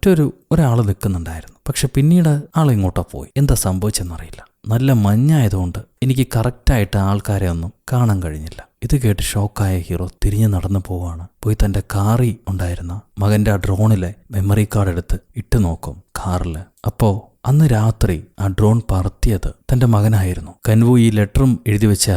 ഒരാൾ നിൽക്കുന്നുണ്ടായിരുന്നു. പക്ഷെ പിന്നീട് ആളിങ്ങോട്ടാ പോയി. എന്താ സംഭവിച്ചെന്നറിയില്ല. നല്ല മഞ്ഞായതുകൊണ്ട് എനിക്ക് കറക്റ്റായിട്ട് ആൾക്കാരെ ഒന്നും കാണാൻ കഴിഞ്ഞില്ല. ഇത് കേട്ട് ഷോക്കായ ഹീറോ തിരിഞ്ഞു നടന്നു പോവാണ്. പോയി തന്റെ കാറിൽ ഉണ്ടായിരുന്ന മകന്റെ ആ ഡ്രോണിലെ മെമ്മറി കാർഡ് എടുത്ത് ഇട്ട് നോക്കും കാറില്. അപ്പോ അന്ന് രാത്രി ആ ഡ്രോൺ പറത്തിയത് തന്റെ മകനായിരുന്നു. കൻവു ഈ ലെറ്ററും എഴുതി വെച്ച്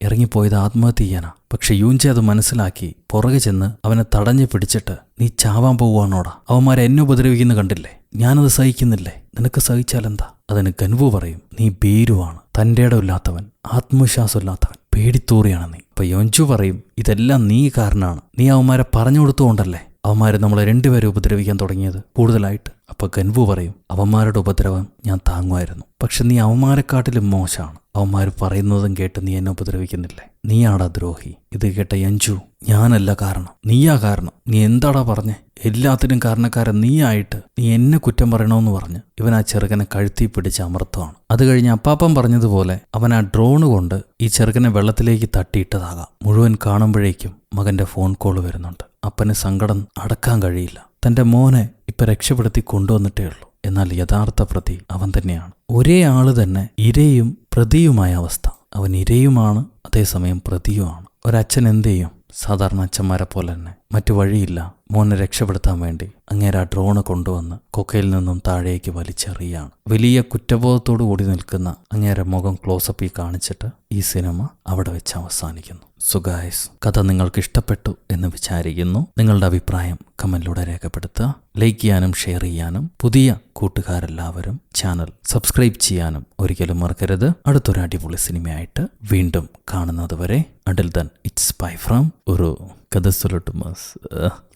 ഇറങ്ങിപ്പോയത് ആത്മഹത്യ ചെയ്യാനാ. പക്ഷെ യൂഞ്ചെ അത് മനസ്സിലാക്കി പുറകെ ചെന്ന് അവനെ തടഞ്ഞു പിടിച്ചിട്ട്, നീ ചാവാൻ പോവുകയാണോടാ? അവന്മാരെ എന്നെ ഉപദ്രവിക്കുന്നു കണ്ടില്ലേ? ഞാനത് സഹിക്കുന്നില്ലേ? നിനക്ക് സഹിച്ചാലെന്താ? അതിന് കൻവു പറയും, നീ ഭീരുവാണ്, തൻ്റെ ഇടമില്ലാത്തവൻ, ആത്മവിശ്വാസമില്ലാത്തവൻ, പേടിത്തൂറിയാണ് നീ. അപ്പൊ യോഞ്ചു പറയും, ഇതെല്ലാം നീ കാരണമാണ്. നീ അവന്മാരെ പറഞ്ഞു കൊടുത്തുകൊണ്ടല്ലേ അവന്മാരെ നമ്മളെ 2 പേരെ ഉപദ്രവിക്കാൻ തുടങ്ങിയത് കൂടുതലായിട്ട്. അപ്പൊ കൻവു പറയും, അവന്മാരുടെ ഉപദ്രവം ഞാൻ താങ്ങുമായിരുന്നു. പക്ഷെ നീ അവന്മാരെക്കാട്ടിലും മോശമാണ്. അവന്മാർ പറയുന്നതും കേട്ട് നീ എന്നെ ഉപദ്രവിക്കുന്നില്ലേ? നീയാടാ ദ്രോഹി. ഇത് കേട്ട യഞ്ചു, ഞാനല്ല കാരണം, നീയാ കാരണം. നീ എന്താടാ പറഞ്ഞേ? എല്ലാത്തിനും കാരണക്കാരൻ നീയായിട്ട് നീ എന്നെ കുറ്റം പറയണമെന്ന് പറഞ്ഞ് ഇവൻ ആ ചെറുക്കനെ കഴുത്തി പിടിച്ച് അമർത്തുവാണ്. അത് കഴിഞ്ഞ് അപ്പാപ്പൻ പറഞ്ഞതുപോലെ അവൻ ആ ഡ്രോണ് കൊണ്ട് ഈ ചെറുക്കനെ വെള്ളത്തിലേക്ക് തട്ടിയിട്ടതാകാം. മുഴുവൻ കാണുമ്പോഴേക്കും മകന്റെ ഫോൺ കോൾ വരുന്നുണ്ട്. അപ്പന് സങ്കടം അടക്കാൻ കഴിയില്ല. തന്റെ മോനെ ഇപ്പൊ രക്ഷപ്പെടുത്തി കൊണ്ടുവന്നിട്ടേ ഉള്ളൂ. എന്നാൽ യഥാർത്ഥ പ്രതി അവൻ തന്നെയാണ്. ഒരേ ആള് തന്നെ ഇരയും പ്രതിയുമായ അവസ്ഥ. അവൻ ഇരയുമാണ്, അതേസമയം പ്രതിയുമാണ്. ഒരച്ഛൻ എന്ത് ചെയ്യും? സാധാരണ അച്ഛന്മാരെ പോലെ തന്നെ മറ്റു വഴിയില്ല, മോനെ രക്ഷപ്പെടുത്താൻ വേണ്ടി അങ്ങേരെ ആ ഡ്രോണ് കൊണ്ടുവന്ന് കൊക്കയിൽ നിന്നും താഴേക്ക് വലിച്ചെറിയാണ്. വലിയ കുറ്റബോധത്തോടു കൂടി നിൽക്കുന്ന അങ്ങേരെ മുഖം ക്ലോസപ്പിൽ കാണിച്ചിട്ട് ഈ സിനിമ അവിടെ വെച്ച് അവസാനിക്കുന്നു. സോ ഗായ്സ്, കഥ നിങ്ങൾക്ക് ഇഷ്ടപ്പെട്ടു എന്ന് വിചാരിക്കുന്നു. നിങ്ങളുടെ അഭിപ്രായം കമന്റിലൂടെ രേഖപ്പെടുത്തുക. ലൈക്ക് ചെയ്യാനും ഷെയർ ചെയ്യാനും പുതിയ കൂട്ടുകാരെല്ലാവരും ചാനൽ സബ്സ്ക്രൈബ് ചെയ്യാനും ഒരിക്കലും മറക്കരുത്. അടുത്തൊരു അടിപൊളി സിനിമയായിട്ട് വീണ്ടും കാണുന്നത് വരെ, until then, it's bye from ഒരു കഥ സൊല്ലട്ടുമാസ്.